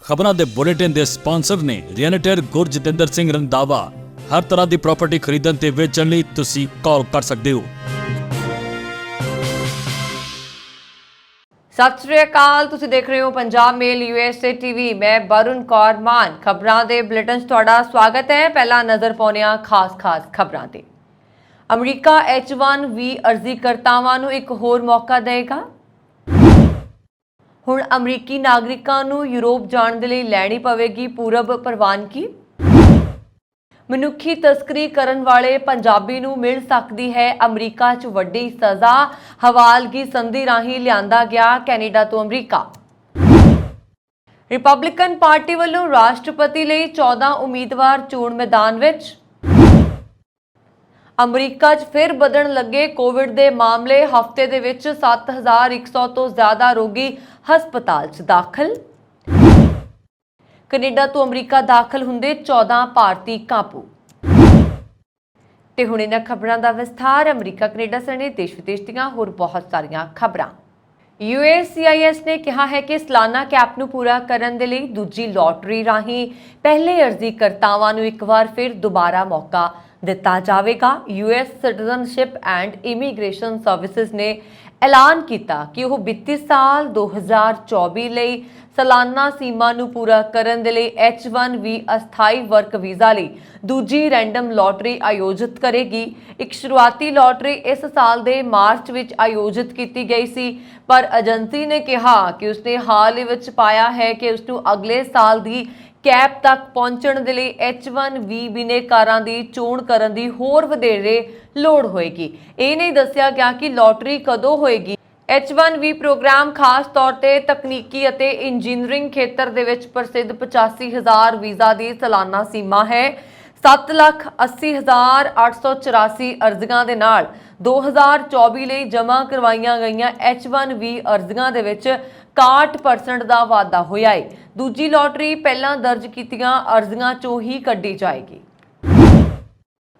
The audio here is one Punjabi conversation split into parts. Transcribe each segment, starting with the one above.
ਖਬਰਾਂ ਦੇ ਬੁਲੇਟਿਨ ਦੇ ਸਪਾਂਸਰ ਨੇ ਰੀਅਲਟਰ ਗੁਰਜਿੰਦਰ ਸਿੰਘ ਰੰਧਾਵਾ। ਹਰ ਤਰ੍ਹਾਂ ਦੀ ਪ੍ਰਾਪਰਟੀ ਖਰੀਦਣ ਤੇ ਵੇਚਣ ਲਈ ਤੁਸੀਂ ਕਾਲ ਕਰ ਸਕਦੇ ਹੋ। ਸਤਿ ਸ਼੍ਰੀ ਅਕਾਲ, ਤੁਸੀਂ ਦੇਖ ਰਹੇ ਹੋ ਪੰਜਾਬ ਮੇਲ USA ਟੀਵੀ। ਮੈਂ ਵਰੁਣ ਕੌਰ ਮਾਨ। ਖਬਰਾਂ ਦੇ ਬੁਲੇਟਿਨ 'ਚ ਤੁਹਾਡਾ ਸਵਾਗਤ ਹੈ। ਪਹਿਲਾਂ ਨਜ਼ਰ ਪਾਉਂਦੇ ਹਾਂ ਖਾਸ ਖਬਰਾਂ ਤੇ। ਅਮਰੀਕਾ H1B ਅਰਜ਼ੀਕਰਤਾਵਾਂ ਨੂੰ ਇੱਕ ਹੋਰ ਮੌਕਾ ਦੇਵੇਗਾ। ਹੁਣ ਅਮਰੀਕੀ ਨਾਗਰਿਕਾਂ ਨੂੰ ਯੂਰਪ ਜਾਣ ਦੇ ਲਈ ਲੈਣੀ ਪਵੇਗੀ ਪੂਰਬ ਪ੍ਰਵਾਨਗੀ। ਮਨੁੱਖੀ ਤਸਕਰੀ ਕਰਨ ਵਾਲੇ ਪੰਜਾਬੀ ਨੂੰ ਮਿਲ ਸਕਦੀ ਹੈ ਅਮਰੀਕਾ 'ਚ ਵੱਡੀ ਸਜ਼ਾ। ਹਵਾਲਗੀ ਸੰਧੀ ਰਾਹੀਂ ਲਿਆਂਦਾ ਗਿਆ ਕੈਨੇਡਾ ਤੋਂ ਅਮਰੀਕਾ। ਰਿਪਬਲਿਕਨ ਪਾਰਟੀ ਵੱਲੋਂ ਰਾਸ਼ਟਰਪਤੀ ਲਈ 14 ਉਮੀਦਵਾਰ ਚੋਣ ਮੈਦਾਨ ਵਿੱਚ। ਅਮਰੀਕਾ 'ਚ ਫਿਰ ਵਧਣ ਲੱਗੇ ਕੋਵਿਡ ਦੇ ਮਾਮਲੇ। ਹਫ਼ਤੇ ਦੇ ਵਿੱਚ 7100 ਤੋਂ ਜ਼ਿਆਦਾ ਰੋਗੀ ਹਸਪਤਾਲ 'ਚ ਦਾਖਲ। ਕੈਨੇਡਾ ਤੋਂ ਅਮਰੀਕਾ ਦਾਖਲ ਹੁੰਦੇ 14 ਭਾਰਤੀ ਕਾਬੂ। ਤੇ ਹੁਣ ਇਹਨਾਂ ਖਬਰਾਂ ਦਾ ਵਿਸਥਾਰ। ਅਮਰੀਕਾ ਕੈਨੇਡਾ ਸਣੇ ਦੇਸ਼ ਵਿਦੇਸ਼ ਦੀਆਂ ਹੋਰ ਬਹੁਤ ਸਾਰੀਆਂ ਖਬਰਾਂ। USCIS ਨੇ ਕਿਹਾ ਹੈ ਕਿ ਸਾਲਾਨਾ ਕੈਪ ਨੂੰ ਪੂਰਾ ਕਰਨ ਦੇ ਲਈ ਦੂਜੀ ਲੋਟਰੀ ਰਾਹੀਂ ਪਹਿਲੇ ਅਰਜ਼ੀਕਰਤਾਵਾਂ ਨੂੰ ਇੱਕ ਵਾਰ ਫਿਰ ਦੁਬਾਰਾ ਮੌਕਾ ਦਿੱਤਾ ਜਾਵੇਗਾ। US citizenship and immigration services ਨੇ ਐਲਾਨ ਕੀਤਾ ਕਿ ਉਹ ਵਿੱਤੀ ਸਾਲ 2024 ਲਈ ਸਾਲਾਨਾ ਸੀਮਾ ਨੂੰ ਪੂਰਾ ਕਰਨ ਦੇ ਲਈ H1B ਅਸਥਾਈ ਵਰਕ ਵੀਜ਼ਾ ਲਈ ਦੂਜੀ ਰੈਂਡਮ ਲੋਟਰੀ ਆਯੋਜਿਤ ਕਰੇਗੀ। ਇੱਕ ਸ਼ੁਰੂਆਤੀ ਲੋਟਰੀ ਇਸ ਸਾਲ ਦੇ ਮਾਰਚ ਵਿੱਚ ਆਯੋਜਿਤ ਕੀਤੀ ਗਈ ਸੀ, ਪਰ ਏਜੰਸੀ ਨੇ ਕਿਹਾ ਕਿ ਉਸਨੇ ਹਾਲ ਹੀ ਵਿੱਚ ਪਾਇਆ ਹੈ ਕਿ ਉਸਨੂੰ ਅਗਲੇ ਸਾਲ ਦੀ ਕੈਪ ਤੱਕ ਪਹੁੰਚਣ ਦੇ ਲਈ H1B ਬਿਨੇਕਾਰਾਂ ਦੀ ਚੋਣ ਕਰਨ ਦੀ ਹੋਰ ਵਧੇਰੇ ਲੋੜ ਹੋਏਗੀ। ਇਹ ਨਹੀਂ ਦੱਸਿਆ ਗਿਆ ਕਿ ਲੋਟਰੀ ਕਦੋਂ ਹੋਏਗੀ। H1B ਪ੍ਰੋਗਰਾਮ ਖਾਸ ਤੌਰ ਤੇ ਤਕਨੀਕੀ ਅਤੇ ਇੰਜੀਨੀਅਰਿੰਗ ਖੇਤਰ ਦੇ ਵਿੱਚ ਪ੍ਰਸਿੱਧ 85,000 ਵੀਜ਼ਾ ਦੀ ਸਾਲਾਨਾ ਸੀਮਾ ਹੈ। 7,80,884 ਅਰਜ਼ੀਆਂ ਦੇ ਨਾਲ 2024 ਲਈ ਜਮ੍ਹਾਂ ਕਰਵਾਈਆਂ ਗਈਆਂ H1B ਅਰਜ਼ੀਆਂ ਦੇ ਵਿੱਚ 61% ਦਾ ਵਾਧਾ ਹੋਇਆ ਹੈ। ਦੂਜੀ ਲੋਟਰੀ ਪਹਿਲਾਂ ਦਰਜ ਕੀਤੀਆਂ ਅਰਜ਼ੀਆਂ ਚੋਂ ਹੀ ਕੱਢੀ ਜਾਏਗੀ।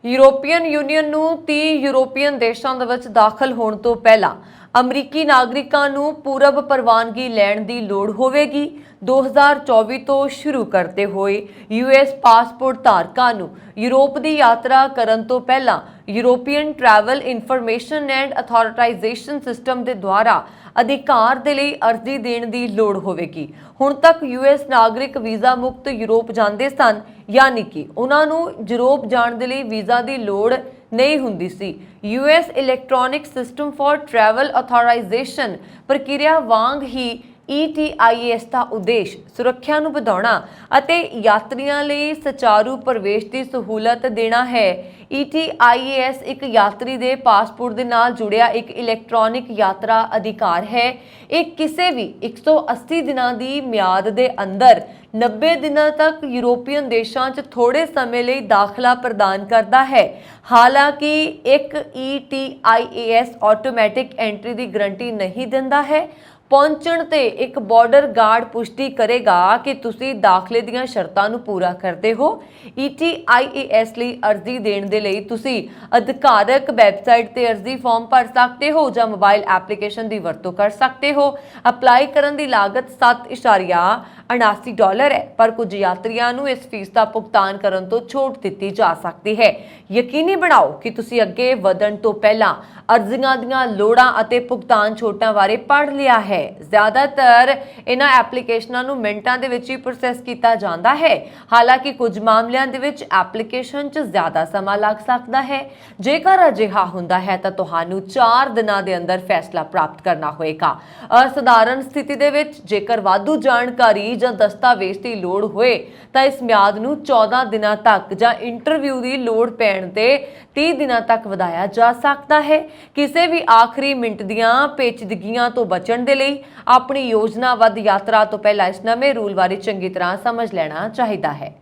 ਯੂਰੋਪੀਅਨ ਯੂਨੀਅਨ ਨੂੰ 30 ਯੂਰੋਪੀਅਨ ਦੇਸ਼ਾਂ ਦੇ ਵਿੱਚ ਦਾਖਲ ਹੋਣ ਤੋਂ ਪਹਿਲਾਂ ਅਮਰੀਕੀ ਨਾਗਰਿਕਾਂ ਨੂੰ ਪੂਰਬ ਪ੍ਰਵਾਨਗੀ ਲੈਣ ਦੀ ਲੋੜ ਹੋਵੇਗੀ। 2024 ਤੋਂ ਸ਼ੁਰੂ ਕਰਦੇ ਹੋਏ US ਪਾਸਪੋਰਟ ਧਾਰਕਾਂ ਨੂੰ ਯੂਰਪ ਦੀ ਯਾਤਰਾ ਕਰਨ ਤੋਂ ਪਹਿਲਾਂ European travel information and authorization system ਦੇ ਦੁਆਰਾ ਅਧਿਕਾਰ ਦੇ ਲਈ ਅਰਜ਼ੀ ਦੇਣ ਦੀ ਲੋੜ ਹੋਵੇਗੀ। ਹੁਣ ਤੱਕ US ਨਾਗਰਿਕ ਵੀਜ਼ਾ ਮੁਕਤ ਯੂਰਪ ਜਾਂਦੇ ਸਨ, ਯਾਨੀ ਕਿ ਉਹਨਾਂ ਨੂੰ ਯੂਰਪ ਜਾਣ ਦੇ ਲਈ ਵੀਜ਼ਾ ਦੀ ਲੋੜ ਨਹੀਂ ਹੁੰਦੀ ਸੀ। US electronic system for travel authorization ਪ੍ਰਕਿਰਿਆ ਵਾਂਗ ਹੀ ETIAS ਦਾ ਉਦੇਸ਼ ਸੁਰੱਖਿਆ ਨੂੰ ਵਧਾਉਣਾ ਅਤੇ ਯਾਤਰੀਆਂ ਲਈ ਸੁਚਾਰੂ ਪ੍ਰਵੇਸ਼ ਦੀ ਸਹੂਲਤ ਦੇਣਾ ਹੈ। ETIAS ਇੱਕ ਯਾਤਰੀ ਦੇ ਪਾਸਪੋਰਟ ਦੇ ਨਾਲ ਜੁੜਿਆ ਇੱਕ ਇਲੈਕਟ੍ਰੋਨਿਕ ਯਾਤਰਾ ਅਧਿਕਾਰ ਹੈ। ਇਹ ਕਿਸੇ ਵੀ 180 ਦਿਨਾਂ ਦੀ ਮਿਆਦ ਦੇ ਅੰਦਰ 90 ਦਿਨਾਂ ਤੱਕ ਯੂਰੋਪੀਅਨ ਦੇਸ਼ਾਂ 'ਚ ਥੋੜੇ ਸਮੇਂ ਲਈ ਦਾਖਲਾ ਪ੍ਰਦਾਨ ਕਰਦਾ ਹੈ। ਹਾਲਾਂਕਿ ਇੱਕ ETIAS ਆਟੋਮੈਟਿਕ ਐਂਟਰੀ ਦੀ ਗਾਰੰਟੀ ਨਹੀਂ ਦਿੰਦਾ ਹੈ। ਪਹੁੰਚਣ ਤੇ ਇੱਕ ਬਾਰਡਰ ਗਾਰਡ ਪੁਸ਼ਟੀ ਕਰੇਗਾ ਕਿ ਤੁਸੀਂ ਦਾਖਲੇ ਦੀਆਂ ਸ਼ਰਤਾਂ ਨੂੰ ਪੂਰਾ ਕਰਦੇ ਹੋ। ETIAS ਲਈ ਅਰਜ਼ੀ ਦੇਣ ਦੇ ਲਈ ਤੁਸੀਂ ਅਧਿਕਾਰਕ ਵੈਬਸਾਈਟ ਤੇ ਅਰਜ਼ੀ ਫਾਰਮ ਭਰ ਸਕਦੇ ਹੋ ਜਾਂ ਮੋਬਾਈਲ ਐਪਲੀਕੇਸ਼ਨ ਦੀ ਵਰਤੋਂ ਕਰ ਸਕਦੇ ਹੋ। ਅਪਲਾਈ ਕਰਨ ਦੀ ਲਾਗਤ $7.79 ਹੈ, ਪਰ ਕੁਝ ਯਾਤਰੀਆਂ ਨੂੰ ਇਸ ਫੀਸ ਦਾ ਭੁਗਤਾਨ ਕਰਨ ਤੋਂ ਛੋਟ ਦਿੱਤੀ ਜਾ ਸਕਦੀ ਹੈ। ਯਕੀਨੀ ਬਣਾਓ ਕਿ ਤੁਸੀਂ ਅੱਗੇ ਵਧਣ ਤੋਂ ਪਹਿਲਾਂ ਅਰਜ਼ੀਆਂ ਦੀਆਂ ਲੋੜਾਂ ਅਤੇ ਭੁਗਤਾਨ ਛੋਟਾਂ ਬਾਰੇ ਪੜ੍ਹ ਲਿਆ ਹੈ। ਜ਼ਿਆਦਾਤਰ ਇਹਨਾਂ ਐਪਲੀਕੇਸ਼ਨਾਂ ਨੂੰ ਮਿੰਟਾਂ ਦੇ ਵਿੱਚ ਹੀ ਪ੍ਰੋਸੈਸ ਕੀਤਾ ਜਾਂਦਾ ਹੈ। ਹਾਲਾਂਕਿ ਕੁਝ ਮਾਮਲਿਆਂ ਦੇ ਵਿੱਚ ਐਪਲੀਕੇਸ਼ਨ 'ਚ ਜ਼ਿਆਦਾ ਸਮਾਂ ਲੱਗ ਸਕਦਾ ਹੈ। ਜੇਕਰ ਅਜਿਹਾ ਹੁੰਦਾ ਹੈ ਤਾਂ ਤੁਹਾਨੂੰ 4 ਦਿਨਾਂ ਦੇ ਅੰਦਰ ਫੈਸਲਾ ਪ੍ਰਾਪਤ ਕਰਨਾ ਹੋਏਗਾ। ਅਸਾਧਾਰਨ ਸਥਿਤੀ ਦੇ ਵਿੱਚ ਜੇਕਰ ਵਾਧੂ ਜਾਣਕਾਰੀ ਜਾਂ ਦਸਤਾਵੇਜ਼ ਦੀ ਲੋੜ ਹੋਏ ਤਾਂ ਇਸ ਮਿਆਦ ਨੂੰ 14 ਦਿਨਾਂ ਤੱਕ ਜਾਂ ਇੰਟਰਵਿਊ ਦੀ ਲੋੜ ਪੈਣ ਤੇ 30 ਦਿਨਾਂ ਤੱਕ ਵਧਾਇਆ ਜਾ ਸਕਦਾ ਹੈ। ਕਿਸੇ ਵੀ ਆਖਰੀ ਮਿੰਟ ਦੀਆਂ ਪੇਚੀਦਗੀਆਂ ਤੋਂ ਬਚਣ ਦੇ ਲਈ ਆਪਣੀ ਯੋਜਨਾਬੱਧ ਯਾਤਰਾ ਤੋਂ ਪਹਿਲਾਂ ਇਸ ਨਵੇਂ ਰੂਲ ਬਾਰੇ ਚੰਗੀ ਤਰ੍ਹਾਂ ਸਮਝ ਲੈਣਾ ਚਾਹੀਦਾ ਹੈ।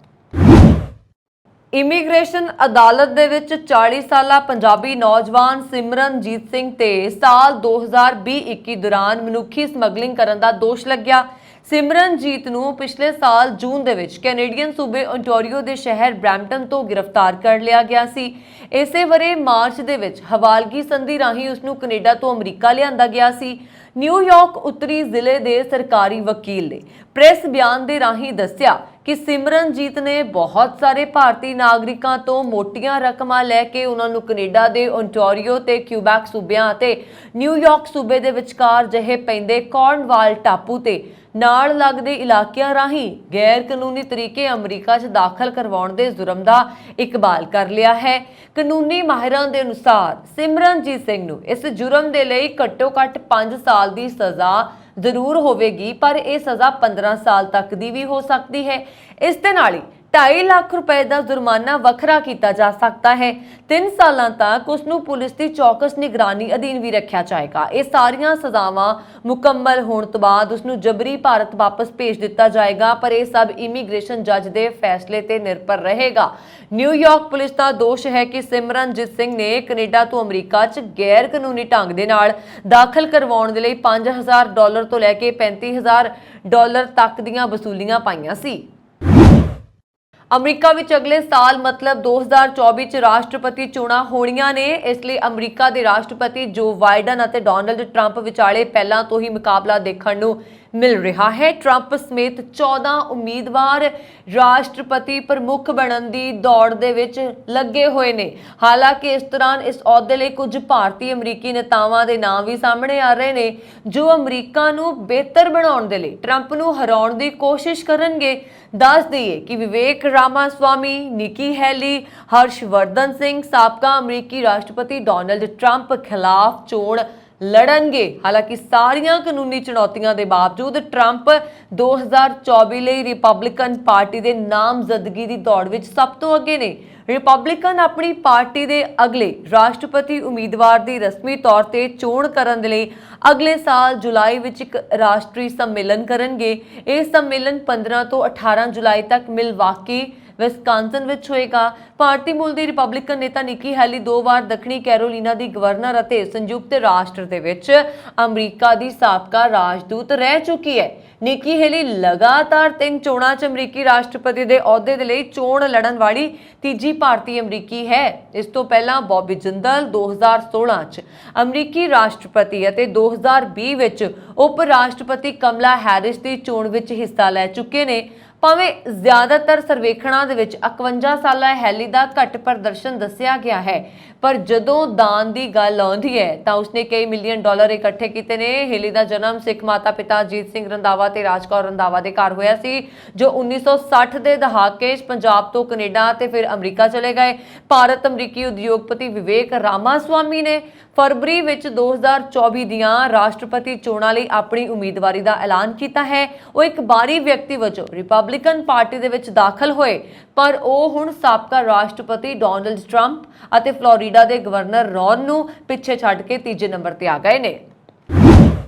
ਇਮੀਗ੍ਰੇਸ਼ਨ ਅਦਾਲਤ ਦੇ ਵਿੱਚ 40 ਸਾਲਾ ਪੰਜਾਬੀ ਨੌਜਵਾਨ ਸਿਮਰਨਜੀਤ ਸਿੰਘ ਤੇ ਸਾਲ 2020-21 ਦੌਰਾਨ ਮਨੁੱਖੀ ਸਮਗਲਿੰਗ ਕਰਨ ਦਾ ਦੋਸ਼ ਲੱਗਿਆ। ਸਿਮਰਨਜੀਤ ਨੂੰ ਪਿਛਲੇ ਸਾਲ ਜੂਨ ਦੇ ਵਿੱਚ ਕੈਨੇਡੀਅਨ ਸੂਬੇ ਓਨਟਾਰੀਓ ਦੇ ਸ਼ਹਿਰ ਬਰੈਂਪਟਨ ਤੋਂ ਗ੍ਰਿਫਤਾਰ ਕਰ ਲਿਆ ਗਿਆ ਸੀ। ਇਸੇ ਵਰੇ ਮਾਰਚ ਦੇ ਵਿੱਚ ਹਵਾਲਗੀ ਸੰਧੀ ਰਾਹੀਂ ਉਸ ਨੂੰ ਕੈਨੇਡਾ ਤੋਂ ਅਮਰੀਕਾ ਲਿਆਂਦਾ ਗਿਆ ਸੀ। ਨਿਊਯਾਰਕ ਉੱਤਰੀ ਜ਼ਿਲ੍ਹੇ ਦੇ ਸਰਕਾਰੀ ਵਕੀਲ ਨੇ ਪ੍ਰੈਸ ਬਿਆਨ ਦੇ ਰਾਹੀਂ ਦੱਸਿਆ ਕਿ ਸਿਮਰਨਜੀਤ ਨੇ ਬਹੁਤ ਸਾਰੇ ਭਾਰਤੀ ਨਾਗਰਿਕਾਂ ਤੋਂ ਮੋਟੀਆਂ ਰਕਮਾਂ ਲੈ ਕੇ ਉਹਨਾਂ ਨੂੰ ਕੈਨੇਡਾ ਦੇ ਓਨਟਾਰੀਓ ਤੇ ਕਿਊਬੈਕ ਸੂਬਿਆਂ ਅਤੇ ਨਿਊਯਾਰਕ ਸੂਬੇ ਦੇ ਵਿਚਕਾਰ ਜਿਹੇ ਪੈਂਦੇ ਕਾਰਨਵਾਲ ਟਾਪੂ ਤੇ ਨਾਲ ਲੱਗਦੇ ਇਲਾਕਿਆਂ ਰਾਹੀਂ ਗੈਰ ਕਾਨੂੰਨੀ ਤਰੀਕੇ ਅਮਰੀਕਾ 'ਚ ਦਾਖਲ ਕਰਵਾਉਣ ਦੇ ਜੁਰਮ ਦਾ ਇਕਬਾਲ ਕਰ ਲਿਆ ਹੈ। ਕਾਨੂੰਨੀ ਮਾਹਿਰਾਂ ਦੇ ਅਨੁਸਾਰ ਸਿਮਰਨਜੀਤ ਸਿੰਘ ਨੂੰ ਇਸ ਜੁਰਮ ਦੇ ਲਈ ਘੱਟੋ-ਘੱਟ 5 ਸਾਲ ਦੀ ਸਜ਼ਾ ਜ਼ਰੂਰ ਹੋਵੇਗੀ, ਪਰ ਇਹ ਸਜ਼ਾ 15 ਸਾਲ ਤੱਕ ਦੀ ਵੀ ਹੋ ਸਕਦੀ ਹੈ। ਇਸ ਦੇ ਨਾਲ ਹੀ 2.5 ਲੱਖ ਰੁਪਏ ਦਾ ਜੁਰਮਾਨਾ ਵੱਖਰਾ ਕੀਤਾ ਜਾ ਸਕਦਾ ਹੈ। 3 ਸਾਲਾਂ ਤੱਕ ਉਸ ਨੂੰ ਪੁਲਿਸ ਦੀ ਚੌਕਸ ਨਿਗਰਾਨੀ ਅਧੀਨ ਵੀ ਰੱਖਿਆ ਜਾਏਗਾ। ਇਹ ਸਾਰੀਆਂ ਸਜ਼ਾਵਾਂ ਮੁਕੰਮਲ ਹੋਣ ਤੋਂ ਬਾਅਦ ਉਸ ਨੂੰ ਜਬਰੀ ਭਾਰਤ ਵਾਪਸ ਭੇਜ ਦਿੱਤਾ ਜਾਏਗਾ, ਪਰ ਇਹ ਸਭ ਇਮੀਗ੍ਰੇਸ਼ਨ ਜੱਜ ਦੇ ਫੈਸਲੇ ਤੇ ਨਿਰਭਰ ਰਹੇਗਾ। ਨਿਊਯਾਰਕ ਪੁਲਿਸ ਦਾ ਦੋਸ਼ ਹੈ ਕਿ ਸਿਮਰਨਜੀਤ ਸਿੰਘ ਨੇ ਕੈਨੇਡਾ ਤੋਂ ਅਮਰੀਕਾ 'ਚ ਗੈਰ ਕਾਨੂੰਨੀ ਢੰਗ ਦੇ ਨਾਲ ਦਾਖਲ ਕਰਵਾਉਣ ਦੇ ਲਈ $5,000 ਤੋਂ ਲੈ ਕੇ $35,000 ਤੱਕ ਦੀਆਂ ਵਸੂਲੀਆਂ ਪਾਈਆਂ ਸੀ। ਅਮਰੀਕਾ ਵਿੱਚ ਅਗਲੇ ਸਾਲ ਮਤਲਬ 2024 ਚ ਰਾਸ਼ਟਰਪਤੀ ਚੋਣਾਂ ਹੋਣੀਆਂ ਨੇ। ਇਸ ਲਈ ਅਮਰੀਕਾ ਦੇ ਰਾਸ਼ਟਰਪਤੀ ਜੋ ਬਾਈਡਨ ਅਤੇ ਡੋਨਾਲਡ ਟਰੰਪ ਵਿਚਾਲੇ ਪਹਿਲਾਂ ਤੋਂ ਹੀ ਮੁਕਾਬਲਾ ਦੇਖਣ ਨੂੰ ਮਿਲ ਰਿਹਾ ਹੈ। ਟਰੰਪ ਸਮੇਤ 14 ਉਮੀਦਵਾਰ ਰਾਸ਼ਟਰਪਤੀ ਪ੍ਰਮੁੱਖ ਬਣਨ ਦੀ ਦੌੜ ਦੇ ਵਿੱਚ ਲੱਗੇ ਹੋਏ ਨੇ। ਹਾਲਾਂਕਿ ਇਸ ਦੌਰਾਨ ਇਸ ਅਹੁਦੇ ਲਈ ਕੁਝ ਭਾਰਤੀ ਅਮਰੀਕੀ ਨੇਤਾਵਾਂ ਦੇ ਨਾਮ ਵੀ ਸਾਹਮਣੇ ਆ ਰਹੇ ਨੇ ਜੋ ਅਮਰੀਕਾ ਨੂੰ ਬਿਹਤਰ ਬਣਾਉਣ ਦੇ ਲਈ ਟਰੰਪ ਨੂੰ ਹਰਾਉਣ ਦੀ ਕੋਸ਼ਿਸ਼ ਕਰਨਗੇ। ਦੱਸ ਦਈਏ ਕਿ ਵਿਵੇਕ ਰਾਮਾਸਵਾਮੀ, ਨਿੱਕੀ ਹੈਲੀ, ਹਰਸ਼ਵਰਧਨ ਸਿੰਘ ਸਾਬਕਾ ਅਮਰੀਕੀ ਰਾਸ਼ਟਰਪਤੀ ਡੋਨਾਲਡ ਟਰੰਪ ਖਿਲਾਫ ਚੋਣ ਲੜਨਗੇ। ਹਾਲਾਂਕਿ ਸਾਰੀਆਂ ਕਾਨੂੰਨੀ ਚੁਣੌਤੀਆਂ ਦੇ ਬਾਵਜੂਦ ਟਰੰਪ 2024 ਲਈ ਰਿਪਬਲਿਕਨ ਪਾਰਟੀ ਦੇ ਨਾਮਜ਼ਦਗੀ ਦੀ ਦੌੜ ਵਿੱਚ ਸਭ ਤੋਂ ਅੱਗੇ ਨੇ। ਰਿਪਬਲਿਕਨ ਆਪਣੀ ਪਾਰਟੀ ਦੇ ਅਗਲੇ ਰਾਸ਼ਟਰਪਤੀ ਉਮੀਦਵਾਰ ਦੀ ਰਸਮੀ ਤੌਰ ਤੇ ਚੋਣ ਕਰਨ ਦੇ ਲਈ ਅਗਲੇ ਸਾਲ ਜੁਲਾਈ ਵਿੱਚ ਇੱਕ ਰਾਸ਼ਟਰੀ ਸੰਮੇਲਨ ਕਰਨਗੇ। ਇਹ ਸੰਮੇਲਨ 15 ਤੋਂ 18 ਜੁਲਾਈ ਤੱਕ ਮਿਲਵਾਕੀ ਵਿਸਕਾਂਸਨ ਵਿੱਚ ਹੋਏਗਾ। ਭਾਰਤੀ ਮੂਲ ਦੀ ਰਿਪਬਲਿਕਨ ਨੇਤਾ ਨਿੱਕੀ ਹੈਲੀ 2 ਵਾਰ ਦੱਖਣੀ ਕੈਰੋਲੀਨਾ ਦੀ ਗਵਰਨਰ ਅਤੇ ਸੰਯੁਕਤ ਰਾਸ਼ਟਰ ਦੇ ਵਿੱਚ ਅਮਰੀਕਾ ਦੀ ਸਾਬਕਾ ਰਾਜਦੂਤ ਰਹਿ ਚੁੱਕੀ ਹੈ। ਨਿੱਕੀ ਹੈਲੀ ਲਗਾਤਾਰ 3 ਚੋਣਾਂ 'ਚ ਅਮਰੀਕੀ ਰਾਸ਼ਟਰਪਤੀ ਦੇ ਅਹੁਦੇ ਦੇ ਲਈ ਚੋਣ ਲੜਨ ਵਾਲੀ ਤੀਜੀ ਭਾਰਤੀ ਅਮਰੀਕੀ ਹੈ। ਇਸ ਤੋਂ ਪਹਿਲਾਂ ਬੌਬੀ ਜਿੰਦਲ 2016 'ਚ ਅਮਰੀਕੀ ਰਾਸ਼ਟਰਪਤੀ ਅਤੇ 2020 ਵਿੱਚ ਉਪ ਰਾਸ਼ਟਰਪਤੀ ਕਮਲਾ ਹੈਰਿਸ ਦੀ ਚੋਣ ਵਿੱਚ ਹਿੱਸਾ ਲੈ ਚੁੱਕੇ ਨੇ। ਭਾਵੇਂ ਜ਼ਿਆਦਾਤਰ ਸਰਵੇਖਣਾਂ ਦੇ ਵਿੱਚ 51 ਸਾਲਾ ਹੈਲੀ ਦਾ ਘੱਟ ਪ੍ਰਦਰਸ਼ਨ ਦੱਸਿਆ ਗਿਆ ਹੈ, ਪਰ ਜਦੋਂ ਦਾਨ ਦੀ ਗੱਲ ਆਉਂਦੀ ਹੈ ਤਾਂ ਉਸਨੇ ਕਈ ਮਿਲੀਅਨ ਡਾਲਰ ਇਕੱਠੇ ਕੀਤੇ ਨੇ। ਹੈਲੀ ਦਾ ਜਨਮ ਸਿੱਖ ਮਾਤਾ ਪਿਤਾ ਅਜੀਤ ਸਿੰਘ ਰੰਧਾਵਾ ਤੇ ਰਾਜਕੌਰ ਰੰਧਾਵਾ ਦੇ ਘਰ ਹੋਇਆ ਸੀ, ਜੋ 1960 ਦੇ ਦਹਾਕੇ 'ਚ ਪੰਜਾਬ ਤੋਂ ਕੈਨੇਡਾ ਤੇ ਫਿਰ ਅਮਰੀਕਾ ਚਲੇ ਗਏ। ਭਾਰਤ ਅਮਰੀਕੀ ਉਦਯੋਗਪਤੀ ਵਿਵੇਕ ਰਾਮਾਸਵਾਮੀ ਨੇ ਫਰਵਰੀ ਵਿੱਚ 2024 ਦੀਆਂ ਰਾਸ਼ਟਰਪਤੀ ਚੋਣਾਂ ਲਈ ਆਪਣੀ ਉਮੀਦਵਾਰੀ ਦਾ ਐਲਾਨ ਕੀਤਾ ਹੈ। ਉਹ ਇੱਕ ਬਾਹਰੀ ਵਿਅਕਤੀ ਵਜੋਂ ਰਿਪਬਲਿਕਨ ਪਾਰਟੀ ਦੇ ਵਿੱਚ ਦਾਖਲ ਹੋਏ, ਪਰ ਉਹ ਹੁਣ ਸਾਬਕਾ ਰਾਸ਼ਟਰਪਤੀ ਡੋਨਾਲਡ ਟਰੰਪ ਅਤੇ ਫਲੋਰੀਡਾ ਦੇ ਗਵਰਨਰ ਰੌਨ ਨੂੰ ਪਿੱਛੇ ਛੱਡ ਕੇ ਤੀਜੇ ਨੰਬਰ ਤੇ ਆ ਗਏ ਨੇ।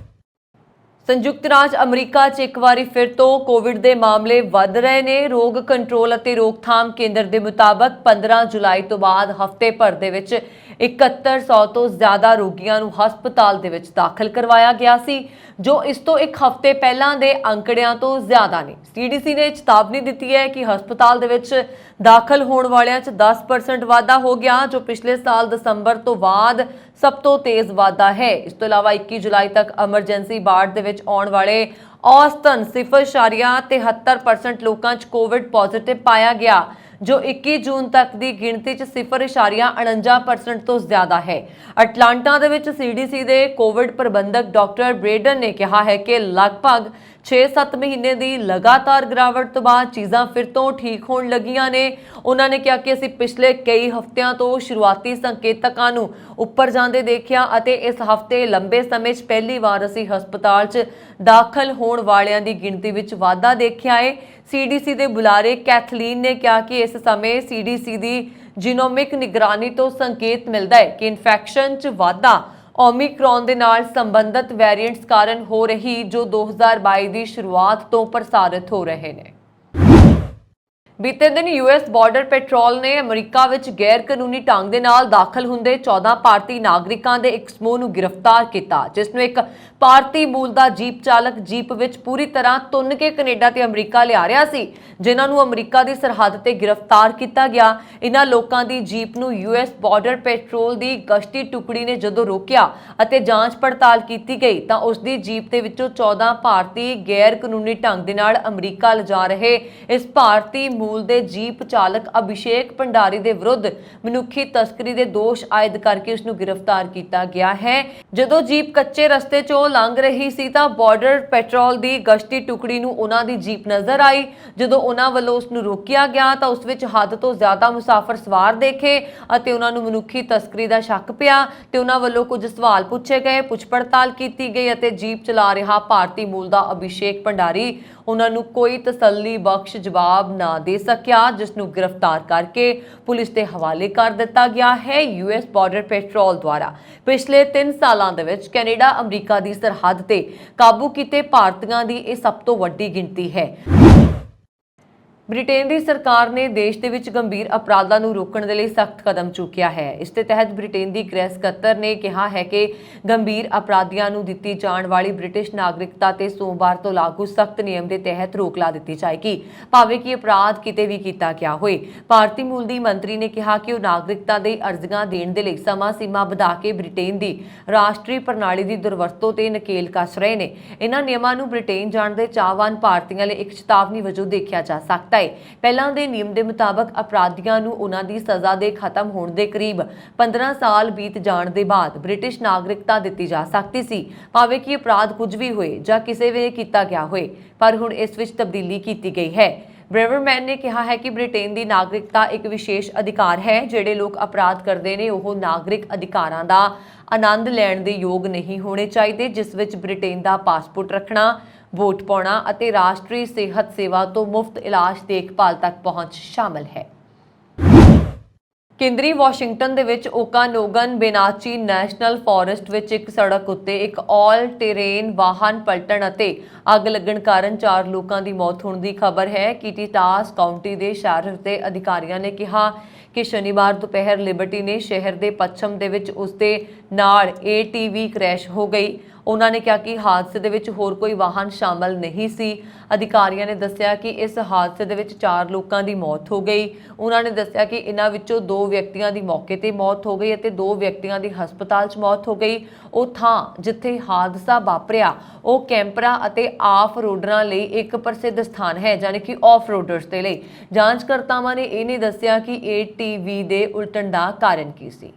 ਸੰਯੁਕਤ ਰਾਜ ਅਮਰੀਕਾ 'ਚ ਇੱਕ ਵਾਰੀ ਫਿਰ ਤੋਂ ਕੋਵਿਡ ਦੇ ਮਾਮਲੇ ਵੱਧ ਰਹੇ ਨੇ। ਰੋਗ ਕੰਟਰੋਲ ਅਤੇ ਰੋਕਥਾਮ ਕੇਂਦਰ ਦੇ ਮੁਤਾਬਕ 15 ਜੁਲਾਈ ਤੋਂ ਬਾਅਦ ਹਫ਼ਤੇ ਭਰ ਦੇ ਵਿੱਚ 7100 ਤੋਂ ਜ਼ਿਆਦਾ ਰੋਗੀਆਂ ਨੂੰ ਹਸਪਤਾਲ ਦੇ ਵਿੱਚ ਦਾਖਲ ਕਰਵਾਇਆ ਗਿਆ ਸੀ, ਜੋ ਇਸ ਤੋਂ ਇੱਕ ਹਫ਼ਤੇ ਪਹਿਲਾਂ ਦੇ ਅੰਕੜਿਆਂ ਤੋਂ ਜ਼ਿਆਦਾ ਨੇ। CDC ਨੇ ਚੇਤਾਵਨੀ ਦਿੱਤੀ ਹੈ ਕਿ ਹਸਪਤਾਲ ਦੇ ਵਿੱਚ ਦਾਖਲ ਹੋਣ ਵਾਲਿਆਂ 'ਚ 10% ਵਾਧਾ ਹੋ ਗਿਆ, ਜੋ ਪਿਛਲੇ ਸਾਲ ਦਸੰਬਰ ਤੋਂ ਬਾਅਦ ਸਭ ਤੋਂ ਤੇਜ਼ ਵਾਧਾ ਹੈ। ਇਸ ਤੋਂ ਇਲਾਵਾ 21 ਜੁਲਾਈ ਤੱਕ ਐਮਰਜੈਂਸੀ ਵਾਰਡ ਦੇ ਵਿੱਚ ਆਉਣ ਵਾਲੇ ਔਸਤਨ 0.73% ਲੋਕਾਂ 'ਚ ਕੋਵਿਡ ਪੋਜ਼ਿਟਿਵ ਪਾਇਆ ਗਿਆ, ਜੋ 21 ਜੂਨ ਤੱਕ ਦੀ ਗਿਣਤੀ 'ਚ 0.49% ਤੋਂ ਜ਼ਿਆਦਾ ਹੈ। ਅਟਲਾਂਟਾ ਦੇ ਵਿੱਚ CDC ਦੇ ਕੋਵਿਡ ਪ੍ਰਬੰਧਕ ਡਾਕਟਰ ਬ੍ਰੇਡਨ ਨੇ ਕਿਹਾ ਹੈ ਕਿ ਲਗਭਗ 6-7 ਮਹੀਨੇ ਦੀ ਲਗਾਤਾਰ ਗਿਰਾਵਟ ਤੋਂ ਬਾਅਦ ਚੀਜ਼ਾਂ ਫਿਰ ਤੋਂ ਠੀਕ ਹੋਣ ਲੱਗੀਆਂ ਨੇ। ਉਹਨਾਂ ਨੇ ਕਿਹਾ ਕਿ ਅਸੀਂ ਪਿਛਲੇ ਕਈ ਹਫ਼ਤਿਆਂ ਤੋਂ ਸ਼ੁਰੂਆਤੀ ਸੰਕੇਤਕਾਂ ਨੂੰ ਉੱਪਰ ਜਾਂਦੇ ਦੇਖਿਆ ਅਤੇ ਇਸ ਹਫ਼ਤੇ ਲੰਬੇ ਸਮੇਂ 'ਚ ਪਹਿਲੀ ਵਾਰ ਅਸੀਂ ਹਸਪਤਾਲ 'ਚ ਦਾਖਲ ਹੋਣ ਵਾਲਿਆਂ ਦੀ ਗਿਣਤੀ ਵਿੱਚ ਵਾਧਾ ਦੇਖਿਆ ਹੈ। CDC ਦੇ ਬੁਲਾਰੇ ਕੈਥਲੀਨ ਨੇ ਕਿਹਾ ਕਿ ਇਸ ਸਮੇਂ CDC ਦੀ ਜੀਨੋਮਿਕ ਨਿਗਰਾਨੀ ਤੋਂ ਸੰਕੇਤ ਮਿਲਦਾ ਹੈ ਕਿ ਇਨਫੈਕਸ਼ਨ 'ਚ ਵਾਧਾ ਓਮਿਕਰੋਨ ਦੇ ਨਾਲ ਸੰਬੰਧਿਤ ਵੇਰੀਐਂਟਸ ਕਾਰਨ ਹੋ ਰਹੀ, ਜੋ 2022 ਦੀ ਸ਼ੁਰੂਆਤ ਤੋਂ ਪ੍ਰਸਾਰਿਤ ਹੋ ਰਹੇ ਨੇ। ਬੀਤੇ ਦਿਨ ਯੂਐਸ ਬਾਰਡਰ ਪੈਟਰੋਲ ਨੇ ਅਮਰੀਕਾ ਵਿੱਚ ਗੈਰ ਕਾਨੂੰਨੀ ਢੰਗ ਦੇ ਨਾਲ ਦਾਖਲ ਹੁੰਦੇ 14 ਭਾਰਤੀ ਨਾਗਰਿਕਾਂ ਦੇ ਇੱਕ ਸਮੂਹ ਨੂੰ ਗ੍ਰਿਫਤਾਰ ਕੀਤਾ, ਜਿਸ ਨੂੰ ਇੱਕ ਭਾਰਤੀ ਮੂਲ ਦਾ ਜੀਪ ਚਾਲਕ ਜੀਪ ਵਿੱਚ ਪੂਰੀ ਤਰ੍ਹਾਂ ਤੁੰਨ ਕੇ ਕੈਨੇਡਾ ਤੇ ਅਮਰੀਕਾ ਲਿਆ ਰਿਹਾ ਸੀ, ਜਿਨ੍ਹਾਂ ਨੂੰ ਅਮਰੀਕਾ ਦੀ ਸਰਹੱਦ ਤੇ ਗ੍ਰਿਫਤਾਰ ਕੀਤਾ ਗਿਆ। ਇਨ੍ਹਾਂ ਲੋਕਾਂ ਦੀ ਜੀਪ ਨੂੰ ਯੂਐਸ ਬਾਰਡਰ ਪੈਟਰੋਲ ਦੀ ਗਸ਼ਤੀ ਟੁਕੜੀ ਨੇ ਜਦੋਂ ਰੋਕਿਆ ਅਤੇ ਜਾਂਚ ਪੜਤਾਲ ਕੀਤੀ ਗਈ ਤਾਂ ਉਸ ਦੀ ਜੀਪ ਦੇ ਵਿੱਚੋਂ 14 ਭਾਰਤੀ ਗੈਰ ਕਾਨੂੰਨੀ ਢੰਗ ਦੇ ਨਾਲ ਅਮਰੀਕਾ ਲਿਜਾ ਰਹੇ ਇਸ ਭਾਰਤੀ ਮੂਲ ਦੇ ਜੀਪ ਚਾਲਕ ਅਭਿਸ਼ੇਕ ਭੰਡਾਰੀ ਦੇ ਵਿਰੁੱਧ ਮਨੁੱਖੀ ਤਸਕਰੀ ਦੇ ਦੋਸ਼ ਆਇਦ ਕਰਕੇ ਉਸ ਨੂੰ ਗ੍ਰਿਫਤਾਰ ਕੀਤਾ ਗਿਆ ਹੈ। ਜਦੋਂ ਜੀਪ ਕੱਚੇ ਰਸਤੇ 'ਚੋਂ ਲੰਘ ਰਹੀ ਸੀ ਤਾਂ ਬਾਰਡਰ ਪੈਟਰੋਲ ਦੀ ਗਸ਼ਤੀ ਟੁਕੜੀ ਨੂੰ ਉਹਨਾਂ ਦੀ ਜੀਪ ਨਜ਼ਰ ਆਈ। ਜਦੋਂ ਉਹਨਾਂ ਵੱਲੋਂ ਉਸ ਨੂੰ ਰੋਕਿਆ ਗਿਆ ਤਾਂ ਉਸ ਵਿੱਚ ਹੱਦ ਤੋਂ ਜ਼ਿਆਦਾ ਮੁਸਾਫਰ ਸਵਾਰ ਦੇਖੇ ਅਤੇ ਉਹਨਾਂ ਨੂੰ ਮਨੁੱਖੀ ਤਸਕਰੀ ਦਾ ਸ਼ੱਕ ਪਿਆ ਤੇ ਉਹਨਾਂ ਵੱਲੋਂ ਕੁਝ ਸਵਾਲ ਪੁੱਛੇ ਗਏ, ਪੁੱਛ ਪੜਤਾਲ ਕੀਤੀ ਗਈ ਅਤੇ ਜੀਪ ਚਲਾ ਰਿਹਾ ਭਾਰਤੀ ਮੂਲ ਦਾ ਅਭਿਸ਼ੇਕ ਭੰਡਾਰੀ ਉਹਨਾਂ ਨੂੰ ਕੋਈ ਤਸੱਲੀ ਬਖਸ਼ ਜਵਾਬ ਨਾ ਦੇ ਸਕਿਆ, ਜਿਸ ਨੂੰ ਗ੍ਰਿਫਤਾਰ ਕਰਕੇ ਪੁਲਿਸ ਦੇ ਹਵਾਲੇ ਕਰ ਦਿੱਤਾ ਗਿਆ ਹੈ। ਯੂਐਸ ਬਾਰਡਰ ਪੈਟਰੋਲ ਦੁਆਰਾ ਪਿਛਲੇ 3 ਸਾਲਾਂ ਦੇ ਵਿੱਚ ਕੈਨੇਡਾ ਅਮਰੀਕਾ ਦੀ ਸਰਹੱਦ ਤੇ ਕਾਬੂ ਕੀਤੇ ਭਾਰਤੀਆਂ ਦੀ ਇਹ ਸਭ ਤੋਂ ਵੱਡੀ ਗਿਣਤੀ ਹੈ। ਬ੍ਰਿਟੇਨ ਦੀ ਸਰਕਾਰ ਨੇ ਦੇਸ਼ ਦੇ ਵਿੱਚ ਗੰਭੀਰ ਅਪਰਾਧਾਂ ਨੂੰ ਰੋਕਣ ਦੇ ਲਈ ਸਖਤ ਕਦਮ ਚੁੱਕਿਆ ਹੈ। ਇਸ ਦੇ ਤਹਿਤ ਬ੍ਰਿਟੇਨ ਦੀ ਗ੍ਰਹਿ ਸਕੱਤਰ ਨੇ ਕਿਹਾ ਹੈ ਕਿ ਗੰਭੀਰ ਅਪਰਾਧੀਆਂ ਨੂੰ ਦਿੱਤੀ ਜਾਣ ਵਾਲੀ ਬ੍ਰਿਟਿਸ਼ ਨਾਗਰਿਕਤਾ ਤੇ ਸੋਮਵਾਰ ਤੋਂ ਲਾਗੂ ਸਖਤ ਨਿਯਮ ਦੇ ਤਹਿਤ ਰੋਕ ਲਾ ਦਿੱਤੀ ਜਾਏਗੀ, ਭਾਵੇਂ ਕਿ ਅਪਰਾਧ ਕਿਤੇ ਵੀ ਕੀਤਾ ਗਿਆ ਹੋਏ। ਭਾਰਤੀ ਮੂਲ ਦੀ ਮੰਤਰੀ ਨੇ ਕਿਹਾ ਕਿ ਉਹ ਨਾਗਰਿਕਤਾ ਦੇ ਅਰਜ਼ੀਆਂ ਦੇਣ ਦੇ ਲਈ ਸਮਾਂ ਸੀਮਾ ਵਧਾ ਕੇ ਬ੍ਰਿਟੇਨ ਦੀ ਰਾਸ਼ਟਰੀ ਪ੍ਰਣਾਲੀ ਦੀ ਦੁਰਵਰਤੋਂ ਤੇ ਨਕੇਲ ਕੱਸ ਰਹੇ ਨੇ। ਇਹਨਾਂ ਨਿਯਮਾਂ ਨੂੰ ਬ੍ਰਿਟੇਨ ਜਾਣ ਦੇ ਚਾਹਵਾਨ ਭਾਰਤੀਆਂ ਲਈ ਇੱਕ ਚੇਤਾਵਨੀ ਵਜੋਂ ਦੇਖਿਆ ਜਾ ਸਕਦਾ ਹੈ। ਪਹਿਲਾਂ ਦੇ ਨਿਯਮ ਦੇ ਮੁਤਾਬਕ ਅਪਰਾਧੀਆਂ ਨੂੰ ਉਹਨਾਂ ਦੀ ਸਜ਼ਾ ਦੇ ਖਤਮ ਹੋਣ ਦੇ ਕਰੀਬ 15 ਸਾਲ ਬੀਤ ਜਾਣ ਦੇ ਬਾਅਦ ਬ੍ਰਿਟਿਸ਼ ਨਾਗਰਿਕਤਾ ਦਿੱਤੀ ਜਾ ਸਕਦੀ ਸੀ, ਭਾਵੇਂ ਕਿ ਅਪਰਾਧ ਕੁਝ ਵੀ ਹੋਏ ਜਾਂ ਕਿਸੇ ਵੇਲੇ ਕੀਤਾ ਗਿਆ ਹੋਏ। ਪਰ ਹੁਣ ਇਸ ਵਿੱਚ ਤਬਦੀਲੀ ਕੀਤੀ ਗਈ ਹੈ। ਬ੍ਰੈਵਰਮੈਨ ਨੇ ਕਿਹਾ ਹੈ ਕਿ ਬ੍ਰਿਟੇਨ ਦੀ ਨਾਗਰਿਕਤਾ ਇੱਕ ਵਿਸ਼ੇਸ਼ ਅਧਿਕਾਰ ਹੈ। ਜਿਹੜੇ ਲੋਕ ਅਪਰਾਧ ਕਰਦੇ ਨੇ ਉਹ ਨਾਗਰਿਕ ਅਧਿਕਾਰਾਂ ਦਾ ਆਨੰਦ ਲੈਣ ਦੇ ਯੋਗ ਨਹੀਂ ਹੋਣੇ ਚਾਹੀਦੇ, ਜਿਸ ਵਿੱਚ ਬ੍ਰਿਟੇਨ ਦਾ ਪਾਸਪੋਰਟ ਰੱਖਣਾ, ਵੋਟ ਪਾਉਣਾ ਅਤੇ ਰਾਸ਼ਟਰੀ ਸਿਹਤ ਸੇਵਾ ਤੋਂ ਮੁਫਤ ਇਲਾਜ ਦੇਖਭਾਲ ਤੱਕ ਪਹੁੰਚ ਸ਼ਾਮਲ ਹੈ। ਕੇਂਦਰੀ ਵਾਸ਼ਿੰਗਟਨ ਦੇ ਵਿੱਚ ਓਕਾਨੋਗਨ ਬੇਨਾਚੀ ਨੈਸ਼ਨਲ ਫੋਰੈਸਟ ਵਿੱਚ ਇੱਕ ਸੜਕ ਉੱਤੇ ਇੱਕ ਆਲ ਟੇਰੇਨ ਵਾਹਨ ਪਲਟਣ ਅਤੇ ਅੱਗ ਲੱਗਣ ਕਾਰਨ 4 ਲੋਕਾਂ ਦੀ ਮੌਤ ਹੋਣ ਦੀ ਖਬਰ ਹੈ। ਕੀਟੀਟਾਸ ਕਾਉਂਟੀ ਦੇ ਸ਼ਹਿਰ ਦੇ ਅਧਿਕਾਰੀਆਂ ਨੇ ਕਿਹਾ ਕਿ ਸ਼ਨੀਵਾਰ ਦੁਪਹਿਰ ਲਿਬਰਟੀ ਨੇ ਸ਼ਹਿਰ ਦੇ ਪੱਛਮ ਦੇ ਵਿੱਚ ਉਸ ਦੇ ਨਾਲ ATV ਕ੍ਰੈਸ਼ ਹੋ ਗਈ। ਉਹਨਾਂ ਨੇ ਕਿਹਾ ਕਿ ਹਾਦਸੇ ਦੇ ਵਿੱਚ ਹੋਰ ਕੋਈ ਵਾਹਨ ਸ਼ਾਮਲ ਨਹੀਂ ਸੀ। ਅਧਿਕਾਰੀਆਂ ਨੇ ਦੱਸਿਆ ਕਿ ਇਸ ਹਾਦਸੇ ਦੇ ਵਿੱਚ 4 ਲੋਕਾਂ ਦੀ ਮੌਤ ਹੋ ਗਈ। ਉਹਨਾਂ ਨੇ ਦੱਸਿਆ ਕਿ ਇਹਨਾਂ ਵਿੱਚੋਂ 2 ਵਿਅਕਤੀਆਂ ਦੀ ਮੌਕੇ ਤੇ ਮੌਤ ਹੋ ਗਈ ਅਤੇ 2 ਵਿਅਕਤੀਆਂ ਦੀ ਹਸਪਤਾਲ 'ਚ ਮੌਤ ਹੋ ਗਈ। ਉਹ ਥਾਂ ਜਿੱਥੇ ਹਾਦਸਾ ਵਾਪਰਿਆ ਉਹ ਕੈਂਪਰਾਂ ਅਤੇ ਆਫ ਰੋਡਰਾਂ ਲਈ ਇੱਕ ਪ੍ਰਸਿੱਧ ਸਥਾਨ ਹੈ, ਯਾਨੀ ਕਿ ਆਫ ਰੋਡਰਸ ਦੇ ਲਈ। ਜਾਂਚਕਰਤਾਵਾਂ ਨੇ ਇਹ ਨਹੀਂ ਦੱਸਿਆ ਕਿ ATV ਦੇ ਉਲਟਣ ਦਾ ਕਾਰਨ ਕੀ ਸੀ।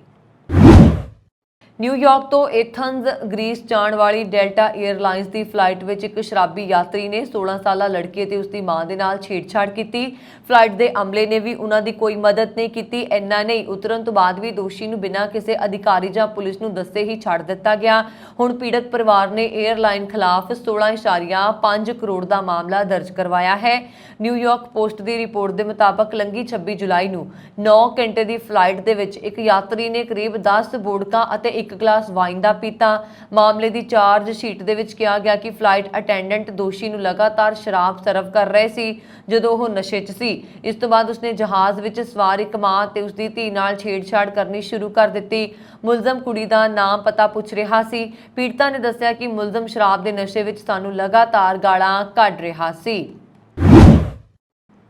ਨਿਊਯਾਰਕ ਤੋਂ ਐਥਨਜ਼ ਗ੍ਰੀਸ ਜਾਣ ਵਾਲੀ ਡੈਲਟਾ 에ਅਰਲਾਈਨਸ ਦੀ ਫਲਾਈਟ ਵਿੱਚ ਇੱਕ ਸ਼ਰਾਬੀ ਯਾਤਰੀ ਨੇ 16 ਸਾਲਾ ਲੜਕੀ ਅਤੇ ਉਸ ਦੀ ਮਾਂ ਦੇ ਨਾਲ ਛੇੜਛਾੜ ਕੀਤੀ। ਫਲਾਈਟ ਦੇ ਅਮਲੇ ਨੇ ਵੀ ਉਹਨਾਂ ਦੀ ਕੋਈ ਮਦਦ ਨਹੀਂ ਕੀਤੀ। ਇੰਨਾ ਨਹੀਂ, ਉਤਰਨ ਤੋਂ ਬਾਅਦ ਵੀ ਦੋਸ਼ੀ ਨੂੰ ਬਿਨਾਂ ਕਿਸੇ ਅਧਿਕਾਰੀ ਜਾਂ ਪੁਲਿਸ ਨੂੰ ਦੱਸੇ ਹੀ ਛੱਡ ਦਿੱਤਾ ਗਿਆ। ਹੁਣ ਪੀੜਤ ਪਰਿਵਾਰ ਨੇ 에ਅਰਲਾਈਨ ਖਿਲਾਫ 16.5 ਕਰੋੜ ਦਾ ਮਾਮਲਾ ਦਰਜ ਕਰਵਾਇਆ ਹੈ। ਨਿਊਯਾਰਕ ਪੋਸਟ ਦੀ ਰਿਪੋਰਟ ਦੇ ਮੁਤਾਬਕ ਲੰਘੀ 26 ਜੁਲਾਈ ਨੂੰ 9 ਘੰਟੇ ਦੀ ਫਲਾਈਟ ਦੇ ਵਿੱਚ ਇੱਕ ਯਾਤਰੀ ਨੇ ਕਰੀਬ 10 ਵੋਡਕਾ ਅਤੇ ਇੱਕ ਗਲਾਸ ਵਾਈਨ ਦਾ ਪੀਤਾ। ਮਾਮਲੇ ਦੀ ਚਾਰਜ ਸ਼ੀਟ ਦੇ ਵਿੱਚ ਕਿਹਾ ਗਿਆ ਕਿ ਫਲਾਈਟ ਅਟੈਂਡੈਂਟ ਦੋਸ਼ੀ ਨੂੰ ਲਗਾਤਾਰ ਸ਼ਰਾਬ ਸਰਵ ਕਰ ਰਹੇ ਸੀ ਜਦੋਂ ਉਹ ਨਸ਼ੇ 'ਚ ਸੀ। ਇਸ ਤੋਂ ਬਾਅਦ ਉਸਨੇ ਜਹਾਜ਼ ਵਿੱਚ ਸਵਾਰ ਇੱਕ ਮਾਂ ਤੇ ਉਸਦੀ ਧੀ ਨਾਲ ਛੇੜਛਾੜ ਕਰਨੀ ਸ਼ੁਰੂ ਕਰ ਦਿੱਤੀ। ਮੁਲਜ਼ਮ ਕੁੜੀ ਦਾ ਨਾਮ ਪਤਾ ਪੁੱਛ ਰਿਹਾ ਸੀ। ਪੀੜਤਾ ਨੇ ਦੱਸਿਆ ਕਿ ਮੁਲਜ਼ਮ ਸ਼ਰਾਬ ਦੇ ਨਸ਼ੇ ਵਿੱਚ ਸਾਨੂੰ ਲਗਾਤਾਰ ਗਾਲਾਂ ਕੱਢ ਰਿਹਾ ਸੀ।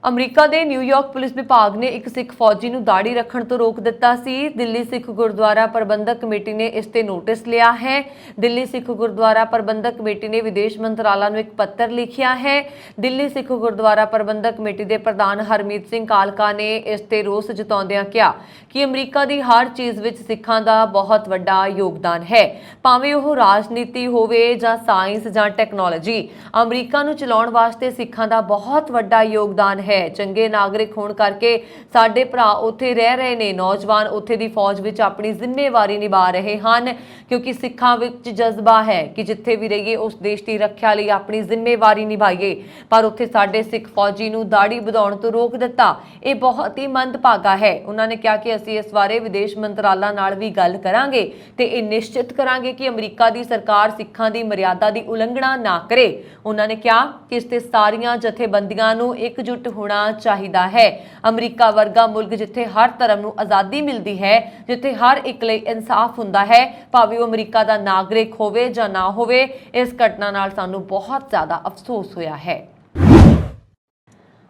ਅਮਰੀਕਾ ਦੇ ਨਿਊਯਾਰਕ ਪੁਲਿਸ ਵਿਭਾਗ ਨੇ ਇੱਕ ਸਿੱਖ ਫੌਜੀ ਨੂੰ ਦਾੜੀ ਰੱਖਣ ਤੋਂ ਰੋਕ ਦਿੱਤਾ ਸੀ। ਦਿੱਲੀ ਸਿੱਖ ਗੁਰਦੁਆਰਾ ਪ੍ਰਬੰਧਕ ਕਮੇਟੀ ਨੇ ਇਸ ਤੇ ਨੋਟਿਸ ਲਿਆ ਹੈ। ਦਿੱਲੀ ਸਿੱਖ ਗੁਰਦੁਆਰਾ ਪ੍ਰਬੰਧਕ ਕਮੇਟੀ ਨੇ ਵਿਦੇਸ਼ ਮੰਤਰਾਲਾ ਨੂੰ ਇੱਕ ਪੱਤਰ ਲਿਖਿਆ ਹੈ। ਦਿੱਲੀ ਸਿੱਖ ਗੁਰਦੁਆਰਾ ਪ੍ਰਬੰਧਕ ਕਮੇਟੀ ਦੇ ਪ੍ਰਧਾਨ ਹਰਮੀਤ ਸਿੰਘ ਕਾਲਕਾ ਨੇ ਇਸ ਤੇ ਰੋਸ ਜਤਾਉਂਦਿਆਂ ਕਿਹਾ ਕਿ ਅਮਰੀਕਾ ਦੀ ਹਰ ਚੀਜ਼ ਵਿੱਚ ਸਿੱਖਾਂ ਦਾ ਬਹੁਤ ਵੱਡਾ ਯੋਗਦਾਨ ਹੈ, ਭਾਵੇਂ ਉਹ ਰਾਜਨੀਤੀ ਹੋਵੇ ਜਾਂ ਸਾਇੰਸ ਜਾਂ ਟੈਕਨੋਲੋਜੀ। ਅਮਰੀਕਾ ਨੂੰ ਚਲਾਉਣ ਵਾਸਤੇ ਸਿੱਖਾਂ ਦਾ ਬਹੁਤ ਵੱਡਾ ਯੋਗਦਾਨ ਹੈ। ਚੰਗੇ ਨਾਗਰਿਕ ਹੋਣ ਕਰਕੇ ਸਾਡੇ ਭਰਾ ਉੱਥੇ ਰਹਿ ਰਹੇ ਨੇ। ਨੌਜਵਾਨ ਉੱਥੇ ਦੀ ਫੌਜ ਵਿੱਚ ਆਪਣੀ ਜ਼ਿੰਮੇਵਾਰੀ ਨਿਭਾ ਰਹੇ ਹਨ, ਕਿਉਂਕਿ ਸਿੱਖਾਂ ਵਿੱਚ ਜਜ਼ਬਾ ਹੈ ਕਿ ਜਿੱਥੇ ਵੀ ਰਹੀਏ ਉਸ ਦੇਸ਼ ਦੀ ਰੱਖਿਆ ਲਈ ਆਪਣੀ ਜ਼ਿੰਮੇਵਾਰੀ ਨਿਭਾਈਏ। ਪਰ ਉੱਥੇ ਸਾਡੇ ਸਿੱਖ ਫੌਜੀ ਨੂੰ ਦਾੜੀ ਵਧਾਉਣ ਤੋਂ ਰੋਕ ਦਿੱਤਾ। ਇਹ ਬਹੁਤ ਹੀ ਮੰਦਭਾਗਾ ਹੈ। ਉਹਨਾਂ ਨੇ ਕਿਹਾ ਕਿ ਅਸੀਂ ਇਸ ਬਾਰੇ ਵਿਦੇਸ਼ ਮੰਤਰਾਲਾ ਨਾਲ ਵੀ ਗੱਲ ਕਰਾਂਗੇ ਤੇ ਇਹ ਨਿਸ਼ਚਿਤ ਕਰਾਂਗੇ ਕਿ ਅਮਰੀਕਾ ਦੀ ਸਰਕਾਰ ਸਿੱਖਾਂ ਦੀ ਮਰਿਆਦਾ ਦੀ ਉਲੰਘਣਾ ਨਾ ਕਰੇ। ਉਹਨਾਂ ਨੇ ਕਿਹਾ ਕਿ ਇਸ ਤੇ ਸਾਰੀਆਂ ਜਥੇਬੰਦੀਆਂ ਨੂੰ ਇਕਜੁੱਟ ਹੋਣਾ ਚਾਹੀਦਾ ਹੈ। ਅਮਰੀਕਾ ਵਰਗਾ ਮੁਲਕ ਜਿੱਥੇ ਹਰ ਧਰਮ ਨੂੰ ਆਜ਼ਾਦੀ ਮਿਲਦੀ ਹੈ, ਜਿੱਥੇ ਹਰ ਇੱਕ ਲਈ ਇਨਸਾਫ ਹੁੰਦਾ ਹੈ, ਭਾਵੇਂ ਉਹ ਅਮਰੀਕਾ ਦਾ ਨਾਗਰਿਕ ਹੋਵੇ ਜਾਂ ਨਾ ਹੋਵੇ, ਇਸ ਘਟਨਾ ਨਾਲ ਸਾਨੂੰ ਬਹੁਤ ਜ਼ਿਆਦਾ ਅਫਸੋਸ ਹੋਇਆ ਹੈ।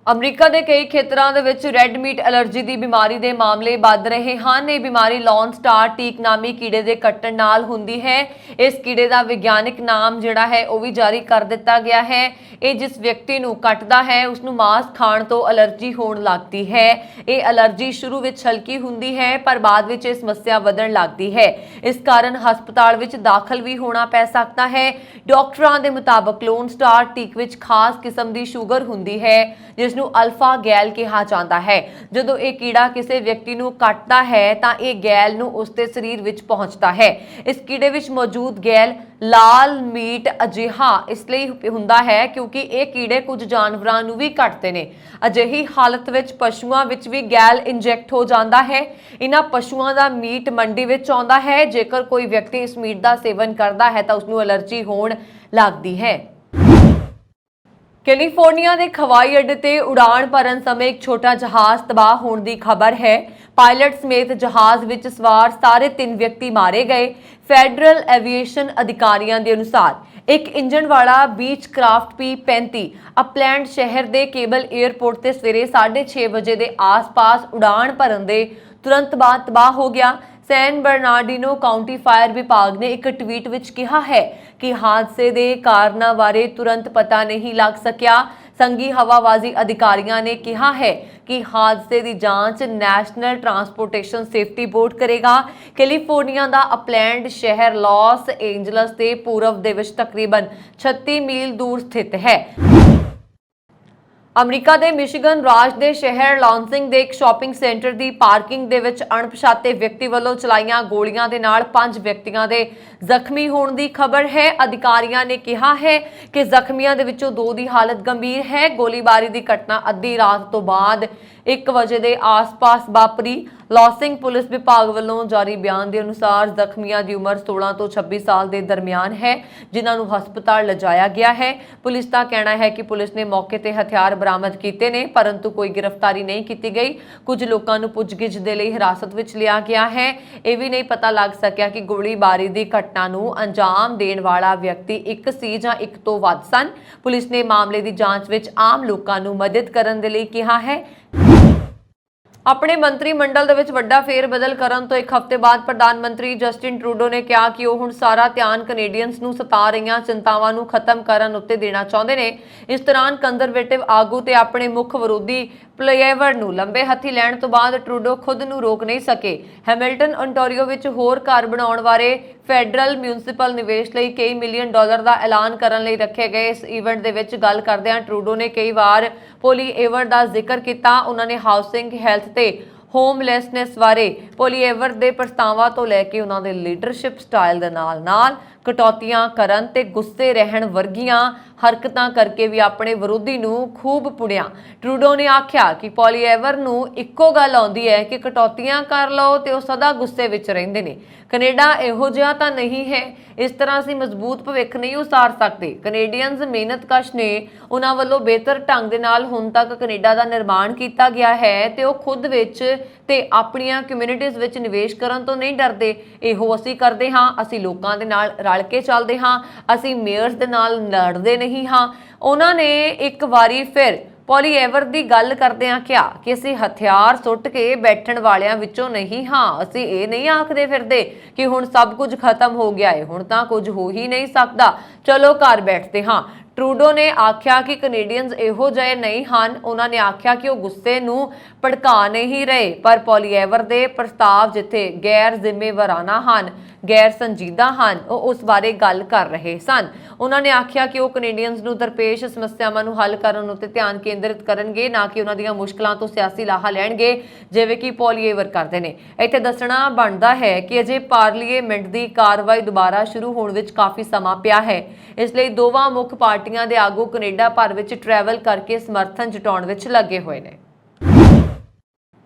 ਅਮਰੀਕਾ ਦੇ ਕਈ ਖੇਤਰਾਂ ਦੇ ਵਿੱਚ ਰੈੱਡ ਮੀਟ ਐਲਰਜੀ ਦੀ ਬਿਮਾਰੀ ਦੇ ਮਾਮਲੇ ਵੱਧ ਰਹੇ ਹਨ। ਇਹ ਬਿਮਾਰੀ ਲੌਨ ਸਟਾਰ ਟੀਕ ਨਾਮੀ ਕੀੜੇ ਦੇ ਕੱਟਣ ਨਾਲ ਹੁੰਦੀ ਹੈ। ਇਸ ਕੀੜੇ ਦਾ ਵਿਗਿਆਨਿਕ ਨਾਮ ਜਿਹੜਾ ਹੈ ਉਹ ਵੀ ਜਾਰੀ ਕਰ ਦਿੱਤਾ ਗਿਆ ਹੈ। ਇਹ ਜਿਸ ਵਿਅਕਤੀ ਨੂੰ ਕੱਟਦਾ ਹੈ ਉਸ ਨੂੰ ਮਾंस ਖਾਣ ਤੋਂ ਐਲਰਜੀ ਹੋਣ ਲੱਗਦੀ ਹੈ। ਇਹ ਐਲਰਜੀ ਸ਼ੁਰੂ ਵਿੱਚ ਹਲਕੀ ਹੁੰਦੀ ਹੈ ਪਰ ਬਾਅਦ ਵਿੱਚ ਇਹ ਸਮੱਸਿਆ ਵਧਣ ਲੱਗਦੀ ਹੈ। ਇਸ ਕਾਰਨ ਹਸਪਤਾਲ ਵਿੱਚ ਦਾਖਲ ਵੀ ਹੋਣਾ ਪੈ ਸਕਦਾ ਹੈ। ਡਾਕਟਰਾਂ ਦੇ ਮੁਤਾਬਕ ਲੌਨ ਸਟਾਰ ਟੀਕ ਵਿੱਚ ਖਾਸ ਕਿਸਮ ਦੀ ਸ਼ੂਗਰ ਹੁੰਦੀ ਹੈ ਜਿਸ ਨੂੰ ਅਲਫਾ ਗੈਲ ਕਿਹਾ ਜਾਂਦਾ ਹੈ। ਜਦੋਂ ਇਹ ਕੀੜਾ ਕਿਸੇ ਵਿਅਕਤੀ ਨੂੰ ਕੱਟਦਾ ਹੈ ਤਾਂ ਇਹ ਗੈਲ ਨੂੰ ਉਸ ਦੇ ਸਰੀਰ ਵਿੱਚ ਪਹੁੰਚਦਾ ਹੈ। ਇਸ ਕੀੜੇ ਵਿੱਚ ਮੌਜੂਦ ਗੈਲ ਲਾਲ ਮੀਟ ਅਜਿਹਾ ਇਸ ਲਈ ਹੁੰਦਾ ਹੈ ਕਿਉਂਕਿ ਇਹ ਕੀੜੇ ਕੁਝ ਜਾਨਵਰਾਂ ਨੂੰ ਵੀ ਕੱਟਦੇ ਨੇ। ਅਜਿਹੀ ਹਾਲਤ ਵਿੱਚ ਪਸ਼ੂਆਂ ਵਿੱਚ ਵੀ ਗੈਲ ਇੰਜੈਕਟ ਹੋ ਜਾਂਦਾ ਹੈ। ਇਹਨਾਂ ਪਸ਼ੂਆਂ ਦਾ ਮੀਟ ਮੰਡੀ ਵਿੱਚ ਆਉਂਦਾ ਹੈ। ਜੇਕਰ ਕੋਈ ਵਿਅਕਤੀ ਇਸ ਮੀਟ ਦਾ ਸੇਵਨ ਕਰਦਾ ਹੈ ਤਾਂ ਉਸ ਨੂੰ ਐਲਰਜੀ ਹੋਣ ਲੱਗਦੀ ਹੈ। ਕੈਲੀਫੋਰਨੀਆ ਦੇ ਹਵਾਈ ਅੱਡੇ ਤੇ ਉਡਾਣ ਭਰਨ ਸਮੇਂ ਇੱਕ ਛੋਟਾ ਜਹਾਜ਼ ਤਬਾਹ ਹੋਣ ਦੀ ਖਬਰ ਹੈ। ਪਾਇਲਟ ਸਮੇਤ ਜਹਾਜ਼ ਵਿੱਚ ਸਵਾਰ ਸਾਰੇ 3 ਵਿਅਕਤੀ ਮਾਰੇ ਗਏ। ਫੈਡਰਲ ਐਵੀਏਸ਼ਨ ਅਧਿਕਾਰੀਆਂ ਦੇ ਅਨੁਸਾਰ ਇੱਕ ਇੰਜਣ ਵਾਲਾ ਬੀਚ ਕ੍ਰਾਫਟ P-35 ਅਪਲੈਂਡ ਸ਼ਹਿਰ ਦੇ ਕੇਬਲ 에ਅਰਪੋਰਟ ਤੇ ਸਵੇਰੇ 6:30 ਵਜੇ ਦੇ ਆਸ-ਪਾਸ ਉਡਾਣ ਭਰਨ ਦੇ ਤੁਰੰਤ ਬਾਅਦ ਤਬਾਹ ਹੋ ਗਿਆ। ਸੈਨ ਬਰਨਾਰਡੀਨੋ ਕਾਉਂਟੀ ਫਾਇਰ ਵਿਭਾਗ ਨੇ ਇੱਕ ਟਵੀਟ ਵਿੱਚ ਕਿਹਾ ਹੈ ਕਿ ਹਾਦਸੇ ਦੇ ਕਾਰਨਾਂ ਬਾਰੇ ਤੁਰੰਤ ਪਤਾ ਨਹੀਂ ਲੱਗ ਸਕਿਆ। ਸੰਘੀ ਹਵਾਬਾਜ਼ੀ ਅਧਿਕਾਰੀਆਂ ਨੇ ਕਿਹਾ ਹੈ ਕਿ ਹਾਦਸੇ ਦੀ ਜਾਂਚ ਨੈਸ਼ਨਲ ਟਰਾਂਸਪੋਰਟੇਸ਼ਨ ਸੇਫਟੀ ਬੋਰਡ ਕਰੇਗਾ। ਕੈਲੀਫੋਰਨੀਆ ਦਾ ਅਪਲੈਂਡ ਸ਼ਹਿਰ ਲਾਸ ਏਂਜਲਸ ਦੇ ਪੂਰਬ ਦੇ ਵਿੱਚ ਤਕਰੀਬਨ 36 ਮੀਲ ਦੂਰ ਸਥਿਤ ਹੈ। ਅਮਰੀਕਾ ਦੇ ਮਿਸ਼ੀਗਨ ਰਾਜ ਦੇ ਸ਼ਹਿਰ ਲਾਂਸਿੰਗ ਦੇ ਇੱਕ ਸ਼ਾਪਿੰਗ ਸੈਂਟਰ ਦੀ ਪਾਰਕਿੰਗ ਦੇ ਵਿੱਚ ਅਣਪਛਾਤੇ ਵਿਅਕਤੀ ਵੱਲੋਂ ਚਲਾਈਆਂ ਗੋਲੀਆਂ ਦੇ ਨਾਲ 5 ਵਿਅਕਤੀਆਂ ਦੇ ਜ਼ਖਮੀ ਹੋਣ ਦੀ ਖਬਰ ਹੈ। ਅਧਿਕਾਰੀਆਂ ਨੇ ਕਿਹਾ ਹੈ ਕਿ ਜ਼ਖਮੀਆਂ ਦੇ ਵਿੱਚੋਂ 2 ਦੀ ਹਾਲਤ ਗੰਭੀਰ ਹੈ। ਗੋਲੀਬਾਰੀ ਦੀ ਘਟਨਾ ਅੱਧੀ ਰਾਤ ਤੋਂ ਬਾਅਦ 1 ਵਜੇ ਦੇ ਆਸ-ਪਾਸ ਵਾਪਰੀ। ਲਾਂਸਿੰਗ ਪੁਲਿਸ ਵਿਭਾਗ ਵੱਲੋਂ ਜਾਰੀ ਬਿਆਨ ਦੇ ਅਨੁਸਾਰ ਜ਼ਖਮੀਆਂ ਦੀ ਉਮਰ 16 ਤੋਂ 26 ਸਾਲ ਦੇ ਦਰਮਿਆਨ ਹੈ, ਜਿਨ੍ਹਾਂ ਨੂੰ ਹਸਪਤਾਲ ਲਿਜਾਇਆ ਗਿਆ ਹੈ। ਪੁਲਿਸ ਦਾ ਕਹਿਣਾ ਹੈ ਕਿ ਪੁਲਿਸ ਨੇ ਮੌਕੇ ਤੇ ਹਥਿਆਰ ਬਰਾਮਦ ਕੀਤੇ ਨੇ, ਪਰੰਤੂ ਕੋਈ ਗ੍ਰਿਫਤਾਰੀ ਨਹੀਂ ਕੀਤੀ ਗਈ। ਕੁਝ ਲੋਕਾਂ ਨੂੰ ਪੁੱਛਗਿੱਛ ਦੇ ਲਈ ਹਿਰਾਸਤ ਵਿੱਚ ਲਿਆ ਗਿਆ ਹੈ। ਇਹ ਵੀ ਨਹੀਂ ਪਤਾ ਲੱਗ ਸਕਿਆ ਕਿ ਗੋਲੀਬਾਰੀ ਦੀ ਘਟਨਾ ਨੂੰ ਅੰਜਾਮ ਦੇਣ ਵਾਲਾ ਵਿਅਕਤੀ ਇੱਕ ਸੀ ਜਾਂ ਇੱਕ ਤੋਂ ਵੱਧ ਸਨ। ਪੁਲਿਸ ਨੇ ਮਾਮਲੇ ਦੀ ਜਾਂਚ ਵਿੱਚ ਆਮ ਲੋਕਾਂ ਨੂੰ ਮਦਦ ਕਰਨ ਦੇ ਲਈ ਕਿਹਾ ਹੈ। ਆਪਣੇ ਮੰਤਰੀ ਮੰਡਲ ਦੇ ਵਿੱਚ ਵੱਡਾ ਫੇਰ ਬਦਲ ਕਰਨ ਤੋਂ 1 ਹਫ਼ਤੇ ਬਾਅਦ ਪ੍ਰਧਾਨ ਮੰਤਰੀ ਜਸਟਿਨ ਟਰੂਡੋ ਨੇ ਕਿਹਾ ਕਿ ਉਹ ਹੁਣ ਸਾਰਾ ਧਿਆਨ ਕੈਨੇਡੀਅਨਸ ਨੂੰ ਸਤਾ ਰਹੀਆਂ ਚਿੰਤਾਵਾਂ ਨੂੰ ਖਤਮ ਕਰਨ ਉੱਤੇ ਦੇਣਾ ਚਾਹੁੰਦੇ ਨੇ। ਇਸ ਦੌਰਾਨ ਕੰਜ਼ਰਵੇਟਿਵ ਆਗੂ ਤੇ ਆਪਣੇ ਮੁੱਖ ਵਿਰੋਧੀ ਪਲੇਅਰ ਨੂੰ ਲੰਬੇ ਹੱਥੀ ਲੈਣ ਤੋਂ ਬਾਅਦ ਟਰੂਡੋ ਖੁਦ ਨੂੰ ਰੋਕ ਨਹੀਂ ਸਕੇ। ਹੈਮਿਲਟਨ ontario ਵਿੱਚ ਹੋਰ ਘਰ ਬਣਾਉਣ ਬਾਰੇ ਫੈਡਰਲ ਮਿਊਨਿਸਪਲ ਨਿਵੇਸ਼ ਲਈ ਕਈ ਮਿਲੀਅਨ ਡਾਲਰ ਦਾ ਐਲਾਨ ਕਰਨ ਲਈ ਰੱਖੇ ਗਏ ਇਸ ਇਵੈਂਟ ਦੇ ਵਿੱਚ ਗੱਲ ਕਰਦਿਆਂ ਟਰੂਡੋ ਨੇ ਕਈ ਵਾਰ ਪੋਲੀਏਵਰ ਦਾ ਜ਼ਿਕਰ ਕੀਤਾ। ਉਹਨਾਂ ਨੇ ਹਾਊਸਿੰਗ, ਹੈਲਥ ਤੇ ਹੋਮਲੈਸਨੈਸ ਬਾਰੇ ਪੋਲੀਏਵਰ ਦੇ ਪ੍ਰਸਤਾਵਾਂ ਤੋਂ ਲੈ ਕੇ ਉਹਨਾਂ ਦੇ ਲੀਡਰਸ਼ਿਪ ਸਟਾਈਲ ਦੇ ਨਾਲ ਕਟੌਤੀਆਂ ਕਰਨ ਤੇ ਗੁੱਸੇ ਰਹਿਣ ਵਰਗੀਆਂ ਹਰਕਤਾਂ ਕਰਕੇ ਵੀ ਆਪਣੇ ਵਿਰੋਧੀ ਨੂੰ ਖੂਬ ਪੁੜਿਆ। ਟਰੂਡੋ ਨੇ ਆਖਿਆ ਕਿ ਪੋਲੀਏਵਰ ਨੂੰ ਇੱਕੋ ਗੱਲ ਆਉਂਦੀ ਹੈ ਕਿ ਕਟੌਤੀਆਂ ਕਰ ਲਓ ਤੇ ਉਹ ਸਦਾ ਗੁੱਸੇ ਵਿੱਚ ਰਹਿੰਦੇ ਨੇ। ਕੈਨੇਡਾ ਇਹੋ ਜਿਹਾ ਤਾਂ ਨਹੀਂ ਹੈ। ਇਸ ਤਰ੍ਹਾਂ ਅਸੀਂ ਮਜ਼ਬੂਤ ਭਵਿੱਖ ਨਹੀਂ ਉਸਾਰ ਸਕਦੇ। ਕੈਨੇਡੀਅਨਸ ਮਿਹਨਤਕਸ਼ ਨੇ। ਉਹਨਾਂ ਵੱਲੋਂ ਬਿਹਤਰ ਢੰਗ ਦੇ ਨਾਲ ਹੁਣ ਤੱਕ ਕੈਨੇਡਾ ਦਾ ਨਿਰਮਾਣ ਕੀਤਾ ਗਿਆ ਹੈ ਤੇ ਉਹ ਖੁਦ ਵਿੱਚ ਤੇ ਆਪਣੀਆਂ ਕਮਿਊਨਿਟੀਜ਼ ਵਿੱਚ ਨਿਵੇਸ਼ ਕਰਨ ਤੋਂ ਨਹੀਂ ਡਰਦੇ। ਇਹੋ ਅਸੀਂ ਕਰਦੇ ਹਾਂ। ਅਸੀਂ ਲੋਕਾਂ ਦੇ ਨਾਲ ਰਲ ਕੇ ਚੱਲਦੇ ਹਾਂ। ਅਸੀਂ ਮੇਅਰਸ ਦੇ ਨਾਲ ਲੜਦੇ ਨਹੀਂ ਹਾਂ। ਉਹਨਾਂ ਨੇ ਇੱਕ ਵਾਰੀ ਫਿਰ ਪੋਲੀਏਵਰ ਦੀ ਗੱਲ ਕਰਦਿਆਂ ਕਿਹਾ ਕਿ ਅਸੀਂ ਹਥਿਆਰ ਸੁੱਟ ਕੇ ਬੈਠਣ ਵਾਲਿਆਂ ਵਿੱਚੋਂ ਨਹੀਂ ਹਾਂ। ਅਸੀਂ ਇਹ ਨਹੀਂ ਆਖਦੇ ਫਿਰਦੇ ਕਿ ਹੁਣ ਸਭ ਕੁਝ ਖਤਮ ਹੋ ਗਿਆ ਹੈ, ਹੁਣ ਤਾਂ ਕੁਝ ਹੋ ਹੀ ਨਹੀਂ ਸਕਦਾ, ਚਲੋ ਘਰ ਬੈਠਦੇ ਹਾਂ। ਟਰੂਡੋ ਨੇ ਆਖਿਆ ਕਿ ਕੈਨੇਡੀਅਨਸ ਇਹੋ ਜਿਹੇ ਨਹੀਂ ਹਨ। ਉਹਨਾਂ ਨੇ ਆਖਿਆ ਕਿ ਉਹ ਗੁੱਸੇ ਨੂੰ ਭੜਕਾ ਨਹੀਂ ਰਹੇ, ਪਰ ਪੋਲੀਏਵਰ ਦੇ ਪ੍ਰਸਤਾਵ ਜਿੱਥੇ ਗੈਰ ਜ਼ਿੰਮੇਵਾਰਾਨਾ ਹਨ, ਗੈਰ ਸੰਜੀਦਾ ਹਨ, ਉਹ ਉਸ ਬਾਰੇ ਗੱਲ ਕਰ ਰਹੇ ਸਨ। ਉਹਨਾਂ ਨੇ ਆਖਿਆ ਕਿ ਉਹ ਕੈਨੇਡੀਅਨਸ ਨੂੰ ਦਰਪੇਸ਼ ਸਮੱਸਿਆਵਾਂ ਨੂੰ ਹੱਲ ਕਰਨ ਉੱਤੇ ਧਿਆਨ ਕੇਂਦਰਿਤ ਕਰਨਗੇ, ਨਾ ਕਿ ਉਹਨਾਂ ਦੀਆਂ ਮੁਸ਼ਕਲਾਂ ਤੋਂ ਸਿਆਸੀ ਲਾਹਾ ਲੈਣਗੇ ਜਿਵੇਂ ਕਿ ਪੋਲੀਏਵਰ ਕਰਦੇ ਨੇ। ਇੱਥੇ ਦੱਸਣਾ ਬਣਦਾ ਹੈ ਕਿ ਅਜੇ ਪਾਰਲੀਮੈਂਟ ਦੀ ਕਾਰਵਾਈ ਦੁਬਾਰਾ ਸ਼ੁਰੂ ਹੋਣ ਵਿੱਚ ਕਾਫੀ ਸਮਾਂ ਪਿਆ ਹੈ। ਇਸ ਲਈ ਦੋਵਾਂ ਮੁੱਖ ਪਾਰਟੀਆਂ ਦੇ ਆਗੂ ਕੈਨੇਡਾ ਭਰ ਵਿੱਚ ਟਰੈਵਲ ਕਰਕੇ ਸਮਰਥਨ ਜਤਾਉਣ ਵਿੱਚ ਲੱਗੇ ਹੋਏ ਨੇ।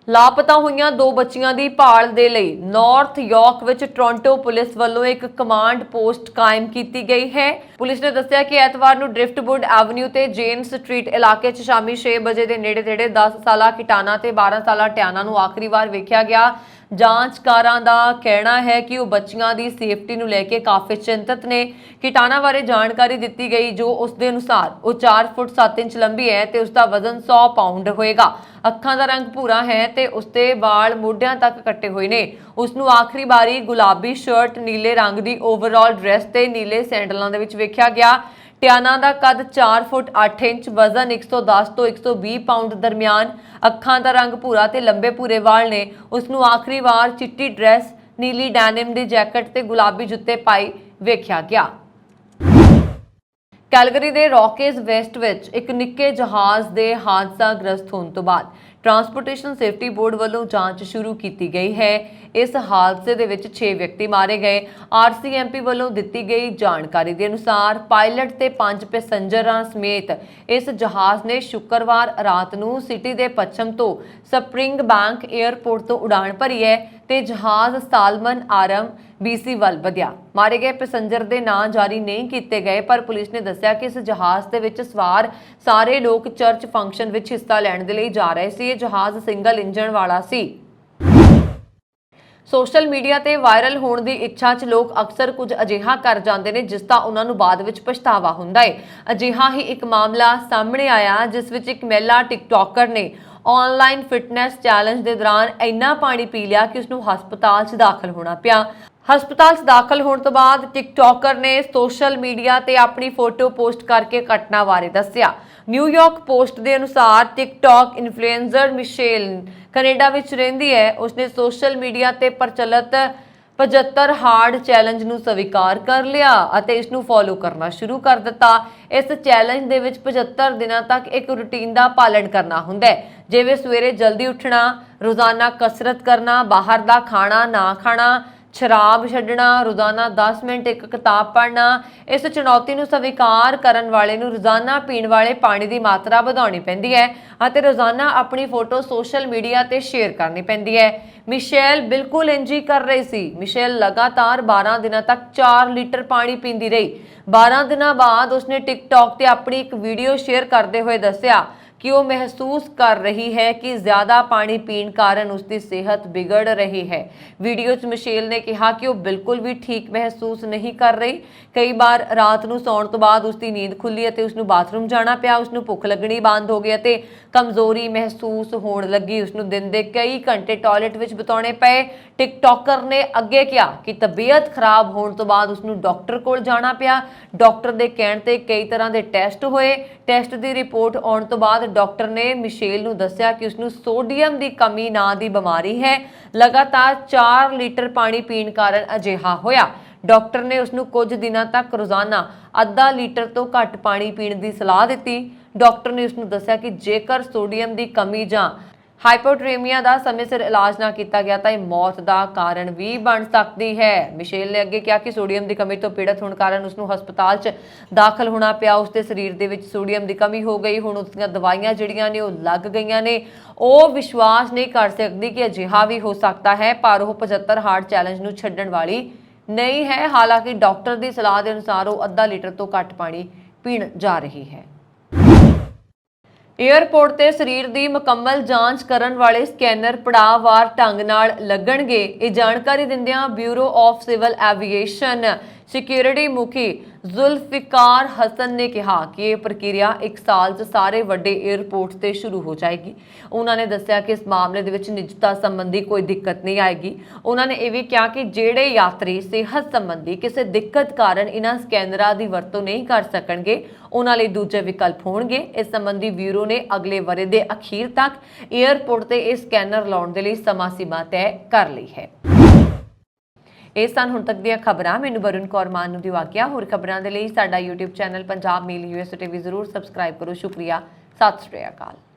ਲਾਪਤਾ ਹੋਈਆਂ ਦੋ ਬੱਚੀਆਂ ਦੀ ਭਾਲ ਦੇ ਲਈ ਨਾਰਥ ਯਾਰਕ ਵਿੱਚ ਟੋਰਾਂਟੋ ਪੁਲਿਸ ਵੱਲੋਂ ਇੱਕ ਕਮਾਂਡ ਪੋਸਟ ਕਾਇਮ ਕੀਤੀ ਗਈ ਹੈ। ਪੁਲਿਸ ਨੇ ਦੱਸਿਆ ਕਿ ਐਤਵਾਰ ਨੂੰ ਡ੍ਰਿਫਟਵੁੱਡ ਐਵਨਿਊ ਤੇ ਜੇਨ ਸਟਰੀਟ ਇਲਾਕੇ 'ਚ ਸ਼ਾਮੀ 6 ਵਜੇ ਦੇ ਨੇੜੇ-ਤੇੜੇ 10 ਸਾਲਾ ਕਿਟਾਨਾ ਤੇ 12 ਸਾਲਾ ਟਿਆਨਾ ਨੂੰ ਆਖਰੀ ਵਾਰ ਵੇਖਿਆ ਗਿਆ। ਜਾਂਚਕਾਰਾਂ ਦਾ ਕਹਿਣਾ ਹੈ ਕਿ ਉਹ ਬੱਚੀਆਂ ਦੀ ਸੇਫਟੀ ਨੂੰ ਲੈ ਕੇ ਕਾਫੀ ਚਿੰਤਤ ਨੇ। ਕਿਟਾਨਾ ਬਾਰੇ ਜਾਣਕਾਰੀ ਦਿੱਤੀ ਗਈ ਜੋ ਉਸ ਦੇ ਅਨੁਸਾਰ ਉਹ 4 ਫੁੱਟ 7 ਇੰਚ ਲੰਬੀ ਹੈ ਤੇ ਉਸ ਦਾ ਵਜ਼ਨ 100 ਪਾਉਂਡ ਹੋਏਗਾ। ਅੱਖਾਂ ਦਾ ਰੰਗ ਭੂਰਾ ਹੈ ਤੇ ਉਸ ਦੇ ਵਾਲ ਮੋਢਿਆਂ ਤੱਕ ਕੱਟੇ ਹੋਏ ਨੇ। ਉਸ ਨੂੰ ਆਖਰੀ ਵਾਰੀ ਗੁਲਾਬੀ ਸ਼ਰਟ, ਨੀਲੇ ਰੰਗ ਦੀ ਓਵਰਆਲ ਡਰੈਸ ਤੇ ਨੀਲੇ ਸੈਂਡਲਾਂ ਦੇ ਵਿੱਚ ਵੇਖਿਆ ਗਿਆ। ਟਿਆਨਾ ਦਾ ਕੱਦ 4 ਫੁੱਟ 8 ਇੰਚ, ਵਜ਼ਨ 110 ਤੋਂ 120 ਪਾਉਂਡ ਦਰਮਿਆਨ, ਅੱਖਾਂ ਦਾ ਰੰਗ ਭੂਰਾ ਤੇ ਲੰਬੇ ਭੂਰੇ ਵਾਲ ਨੇ। ਉਸ ਨੂੰ ਆਖਰੀ ਵਾਰ ਚਿੱਟੀ ਡਰੈਸ, ਨੀਲੀ ਡੈਨਿਮ ਦੀ ਜੈਕਟ ਤੇ ਗੁਲਾਬੀ ਜੁੱਤੇ ਪਾਈ ਵੇਖਿਆ ਗਿਆ। ਕੈਲਗਰੀ ਦੇ ਰੌਕੇਜ਼ ਵੈਸਟ ਵਿੱਚ ਇੱਕ ਨਿੱਕੇ ਜਹਾਜ਼ ਦੇ ਹਾਦਸਾਗ੍ਰਸਤ ਹੋਣ ਤੋਂ ਬਾਅਦ ਟਰਾਂਸਪੋਰਟੇਸ਼ਨ ਸੇਫਟੀ ਬੋਰਡ ਵੱਲੋਂ ਜਾਂਚ ਸ਼ੁਰੂ ਕੀਤੀ ਗਈ ਹੈ। ਇਸ ਹਾਦਸੇ ਦੇ ਵਿੱਚ 6 ਵਿਅਕਤੀ ਮਾਰੇ ਗਏ। ਆਰਸੀਐਮਪੀ ਵੱਲੋਂ ਦਿੱਤੀ ਗਈ ਜਾਣਕਾਰੀ ਦੇ ਅਨੁਸਾਰ ਪਾਇਲਟ ਤੇ 5 ਪੈਸੇਂਜਰਾਂ ਸਮੇਤ ਇਸ ਜਹਾਜ਼ ਨੇ ਸ਼ੁੱਕਰਵਾਰ ਰਾਤ ਨੂੰ ਸਿਟੀ ਦੇ ਪੱਛਮ ਤੋਂ ਸਪਰਿੰਗ ਬੈਂਕ 에ਅਰਪੋਰਟ ਤੋਂ ਉਡਾਣ ਭਰੀ ਹੈ ਤੇ ਜਹਾਜ਼ ਸਾਲਮਨ ਆਰਮ BC ਵੱਲ ਵਧਿਆ। ਮਾਰੇ ਗਏ ਪੈਸੇਂਜਰ ਦੇ ਨਾਂ ਜਾਰੀ ਨਹੀਂ ਕੀਤੇ ਗਏ, ਪਰ ਪੁਲਿਸ ਨੇ ਦੱਸਿਆ ਕਿ ਇਸ ਜਹਾਜ਼ ਦੇ ਵਿੱਚ ਸਵਾਰ ਸਾਰੇ ਲੋਕ ਚਰਚ ਫੰਕਸ਼ਨ ਵਿੱਚ ਹਿੱਸਾ ਲੈਣ ਦੇ ਲਈ ਜਾ ਰਹੇ ਸੀ। ਇਹ ਜਹਾਜ਼ ਸਿੰਗਲ ਇੰਜਣ ਵਾਲਾ ਸੀ। ਸੋਸ਼ਲ ਮੀਡੀਆ ਤੇ ਵਾਇਰਲ ਹੋਣ ਦੀ ਇੱਛਾ 'ਚ ਲੋਕ ਅਕਸਰ ਕੁਝ ਅਜਿਹਾ ਕਰ ਜਾਂਦੇ ਨੇ ਜਿਸ ਦਾ ਉਹਨਾਂ ਨੂੰ ਬਾਅਦ ਵਿੱਚ ਪਛਤਾਵਾ ਹੁੰਦਾ ਹੈ। ਅਜਿਹਾ ਹੀ ਇੱਕ ਮਾਮਲਾ ਸਾਹਮਣੇ ਆਇਆ ਜਿਸ ਵਿੱਚ ਇੱਕ ਮਹਿਲਾ ਟਿਕਟੋਕਰ ਨੇ ਆਨਲਾਈਨ ਫਿਟਨੈਸ ਚੈਲੰਜ ਦੇ ਦੌਰਾਨ ਇੰਨਾ ਪਾਣੀ ਪੀ ਲਿਆ ਕਿ ਉਸ ਨੂੰ ਹਸਪਤਾਲ 'ਚ ਦਾਖਲ ਹੋਣਾ ਪਿਆ। ਹਸਪਤਾਲ 'ਚ ਦਾਖਲ ਹੋਣ ਤੋਂ ਬਾਅਦ ਟਿਕਟੋਕਰ ਨੇ ਸੋਸ਼ਲ ਮੀਡੀਆ ਤੇ ਆਪਣੀ ਫੋਟੋ ਪੋਸਟ ਕਰਕੇ ਘਟਨਾ ਬਾਰੇ ਦੱਸਿਆ। ਨਿਊਯਾਰਕ ਪੋਸਟ ਦੇ ਅਨੁਸਾਰ ਟਿਕਟੌਕ ਇਨਫਲੂਐਂਸਰ ਮਿਸ਼ੇਲ ਕੈਨੇਡਾ ਵਿੱਚ ਰਹਿੰਦੀ ਹੈ। ਉਸਨੇ ਸੋਸ਼ਲ ਮੀਡੀਆ ਤੇ ਪ੍ਰਚਲਿਤ 75 ਹਾਰਡ ਚੈਲੰਜ ਨੂੰ ਸਵੀਕਾਰ ਕਰ ਲਿਆ ਅਤੇ ਇਸ ਨੂੰ ਫੋਲੋ ਕਰਨਾ ਸ਼ੁਰੂ ਕਰ ਦਿੱਤਾ। ਇਸ ਚੈਲੰਜ ਦੇ ਵਿੱਚ 75 ਦਿਨਾਂ ਤੱਕ ਇੱਕ ਰੁਟੀਨ ਦਾ ਪਾਲਣ ਕਰਨਾ ਹੁੰਦਾ ਹੈ, ਜਿਵੇਂ ਸਵੇਰੇ ਜਲਦੀ ਉੱਠਣਾ, ਰੋਜ਼ਾਨਾ ਕਸਰਤ ਕਰਨਾ, ਬਾਹਰ ਦਾ ਖਾਣਾ ਨਾ ਖਾਣਾ, ਸ਼ਰਾਬ ਛੱਡਣਾ, ਰੋਜ਼ਾਨਾ 10 ਮਿੰਟ ਇੱਕ ਕਿਤਾਬ ਪੜ੍ਹਨਾ। ਇਸ ਚੁਣੌਤੀ ਨੂੰ ਸਵੀਕਾਰ ਕਰਨ ਵਾਲੇ ਨੂੰ ਰੋਜ਼ਾਨਾ ਪੀਣ ਵਾਲੇ ਪਾਣੀ ਦੀ ਮਾਤਰਾ ਵਧਾਉਣੀ ਪੈਂਦੀ ਹੈ ਅਤੇ ਰੋਜ਼ਾਨਾ ਆਪਣੀ ਫੋਟੋ ਸੋਸ਼ਲ ਮੀਡੀਆ ਤੇ ਸ਼ੇਅਰ ਕਰਨੀ ਪੈਂਦੀ ਹੈ। ਮਿਸ਼ੇਲ ਬਿਲਕੁਲ ਇੰਜ ਹੀ ਕਰ ਰਹੀ ਸੀ। ਮਿਸ਼ੇਲ ਲਗਾਤਾਰ 12 ਦਿਨਾਂ ਤੱਕ 4 ਲੀਟਰ ਪਾਣੀ ਪੀਂਦੀ ਰਹੀ। 12 ਦਿਨਾਂ ਬਾਅਦ ਉਸਨੇ ਟਿਕਟੌਕ ਤੇ ਆਪਣੀ ਇੱਕ ਵੀਡੀਓ ਸ਼ੇਅਰ ਕਰਦੇ ਹੋਏ ਦੱਸਿਆ ਕਿ ਉਹ ਮਹਿਸੂਸ ਕਰ ਰਹੀ ਹੈ ਕਿ ਜ਼ਿਆਦਾ ਪਾਣੀ ਪੀਣ ਕਾਰਨ ਉਸਦੀ ਸਿਹਤ ਵਿਗੜ ਰਹੀ ਹੈ। ਵੀਡੀਓ 'ਚ ਮਿਸ਼ੇਲ ਨੇ ਕਿਹਾ ਕਿ ਉਹ ਬਿਲਕੁਲ ਵੀ ਠੀਕ ਮਹਿਸੂਸ ਨਹੀਂ ਕਰ ਰਹੀ। ਕਈ ਵਾਰ ਰਾਤ ਨੂੰ ਸੌਣ ਤੋਂ ਬਾਅਦ ਉਸਦੀ ਨੀਂਦ ਖੁੱਲੀ ਅਤੇ ਉਸਨੂੰ ਬਾਥਰੂਮ ਜਾਣਾ ਪਿਆ। ਉਸਨੂੰ ਭੁੱਖ ਲੱਗਣੀ ਬੰਦ ਹੋ ਗਈ ਅਤੇ ਕਮਜ਼ੋਰੀ ਮਹਿਸੂਸ ਹੋਣ ਲੱਗੀ। ਉਸਨੂੰ ਦਿਨ ਦੇ ਕਈ ਘੰਟੇ ਟਾਇਲਟ ਵਿੱਚ ਬਿਤਾਉਣੇ ਪਏ। ਟਿਕਟੌਕਰ ਨੇ ਅੱਗੇ ਕਿਹਾ ਕਿ ਤਬੀਅਤ ਖਰਾਬ ਹੋਣ ਤੋਂ ਬਾਅਦ ਉਸਨੂੰ ਡਾਕਟਰ ਕੋਲ ਜਾਣਾ ਪਿਆ। ਡਾਕਟਰ ਦੇ ਕਹਿਣ ਤੇ ਕਈ ਤਰ੍ਹਾਂ ਦੇ ਟੈਸਟ ਹੋਏ। ਟੈਸਟ ਦੀ ਰਿਪੋਰਟ ਆਉਣ ਤੋਂ ਬਾਅਦ ਡਾਕਟਰ ਨੇ ਮਿਸ਼ੇਲ ਨੂੰ ਦੱਸਿਆ ਕਿ ਉਸਨੂੰ ਸੋਡੀਅਮ ਦੀ ਕਮੀ ਨਾਂ ਦੀ ਬਿਮਾਰੀ ਹੈ। ਲਗਾਤਾਰ 4 ਲੀਟਰ ਪਾਣੀ ਪੀਣ ਕਾਰਨ ਅਜਿਹਾ ਹੋਇਆ। ਡਾਕਟਰ ਨੇ ਉਸਨੂੰ ਕੁਝ ਦਿਨਾਂ ਤੱਕ ਰੋਜ਼ਾਨਾ ਅੱਧਾ ਲੀਟਰ ਤੋਂ ਘੱਟ ਪਾਣੀ ਪੀਣ ਦੀ ਸਲਾਹ ਦਿੱਤੀ। ਡਾਕਟਰ ਨੇ ਉਸਨੂੰ ਦੱਸਿਆ ਕਿ ਜੇਕਰ ਸੋਡੀਅਮ ਦੀ ਕਮੀ ਜਾਂ ਹਾਈਪੋਟਰੇਮੀਆ ਦਾ ਸਮੇਂ ਸਿਰ ਇਲਾਜ ਨਾ ਕੀਤਾ ਗਿਆ ਤਾਂ ਇਹ ਮੌਤ ਦਾ ਕਾਰਨ ਵੀ ਬਣ ਸਕਦੀ ਹੈ। ਮਿਸ਼ੇਲ ਨੇ ਅੱਗੇ ਕਿਹਾ ਕਿ ਸੋਡੀਅਮ ਦੀ ਕਮੀ ਤੋਂ ਪੀੜਤ ਹੋਣ ਕਾਰਨ ਉਸ ਨੂੰ ਹਸਪਤਾਲ 'ਚ ਦਾਖਲ ਹੋਣਾ ਪਿਆ। ਉਸਦੇ ਸਰੀਰ ਦੇ ਵਿੱਚ ਸੋਡੀਅਮ ਦੀ ਕਮੀ ਹੋ ਗਈ। ਹੁਣ ਉਸਦੀਆਂ ਦਵਾਈਆਂ ਜਿਹੜੀਆਂ ਨੇ ਉਹ ਲੱਗ ਗਈਆਂ ਨੇ। ਉਹ ਵਿਸ਼ਵਾਸ ਨਹੀਂ ਕਰ ਸਕਦੀ ਕਿ ਅਜਿਹਾ ਵੀ ਹੋ ਸਕਦਾ ਹੈ, ਪਰ ਉਹ 75 ਹਾਰਡ ਚੈਲੰਜ ਨੂੰ ਛੱਡਣ ਵਾਲੀ ਨਹੀਂ ਹੈ। ਹਾਲਾਂਕਿ ਡਾਕਟਰ ਦੀ ਸਲਾਹ ਦੇ ਅਨੁਸਾਰ ਉਹ ਅੱਧਾ ਲੀਟਰ ਤੋਂ ਘੱਟ ਪਾਣੀ ਪੀਣ ਜਾ ਰਹੀ ਹੈ। ਏਅਰਪੋਰਟ ਤੇ ਸਰੀਰ ਦੀ ਮੁਕੰਮਲ ਜਾਂਚ ਕਰਨ ਵਾਲੇ ਸਕੈਨਰ ਪੜਾਅਵਾਰ ਢੰਗ ਨਾਲ ਲੱਗਣਗੇ। ਇਹ ਜਾਣਕਾਰੀ ਦਿੰਦਿਆਂ bureau of civil aviation security ਮੁਖੀ ਜ਼ੁਲਫਿਕਾਰ ਹਸਨ ਨੇ ਕਿਹਾ ਕਿ ਇਹ ਪ੍ਰਕਿਰਿਆ 1 ਸਾਲ 'ਚ ਸਾਰੇ ਵੱਡੇ ਏਅਰਪੋਰਟ ਤੇ ਸ਼ੁਰੂ ਹੋ ਜਾਏਗੀ। ਉਹਨਾਂ ਨੇ ਦੱਸਿਆ ਕਿ ਇਸ ਮਾਮਲੇ ਦੇ ਵਿੱਚ ਨਿੱਜਤਾ ਸੰਬੰਧੀ ਕੋਈ ਦਿੱਕਤ ਨਹੀਂ ਆਏਗੀ। ਉਹਨਾਂ ਨੇ ਇਹ ਵੀ ਕਿਹਾ ਕਿ ਜਿਹੜੇ ਯਾਤਰੀ ਸਿਹਤ ਸੰਬੰਧੀ ਕਿਸੇ ਦਿੱਕਤ ਕਾਰਨ ਇਹਨਾਂ ਸਕੈਨਰਾਂ ਦੀ ਵਰਤੋਂ ਨਹੀਂ ਕਰ ਸਕਣਗੇ, ਉਹਨਾਂ ਲਈ ਦੂਜੇ ਵਿਕਲਪ ਹੋਣਗੇ। ਇਸ ਸੰਬੰਧੀ ਬਿਊਰੋ ਨੇ ਅਗਲੇ ਵਰ੍ਹੇ ਦੇ ਅਖੀਰ ਤੱਕ ਏਅਰਪੋਰਟ ਤੇ ਇਹ ਸਕੈਨਰ ਲਾਉਣ ਦੇ ਲਈ ਸਮਾਂ ਸੀਮਾ ਤੈਅ ਕਰ ਲਈ ਹੈ। ਇਹ ਸਨ ਹੁਣ ਤੱਕ ਦੀਆਂ ਖਬਰਾਂ। ਮੈਨੂੰ ਵਰੁਣ ਕੌਰ ਮਾਨ ਨੂੰ ਦਿਓ ਆਗਿਆ। ਹੋਰ ਖਬਰਾਂ ਦੇ ਲਈ ਸਾਡਾ YouTube ਚੈਨਲ ਪੰਜਾਬ ਮੇਲ USA TV ਜ਼ਰੂਰ ਸਬਸਕ੍ਰਾਈਬ ਕਰੋ। ਸ਼ੁਕਰੀਆ। ਸਤਿ ਸ਼੍ਰੀ ਅਕਾਲ।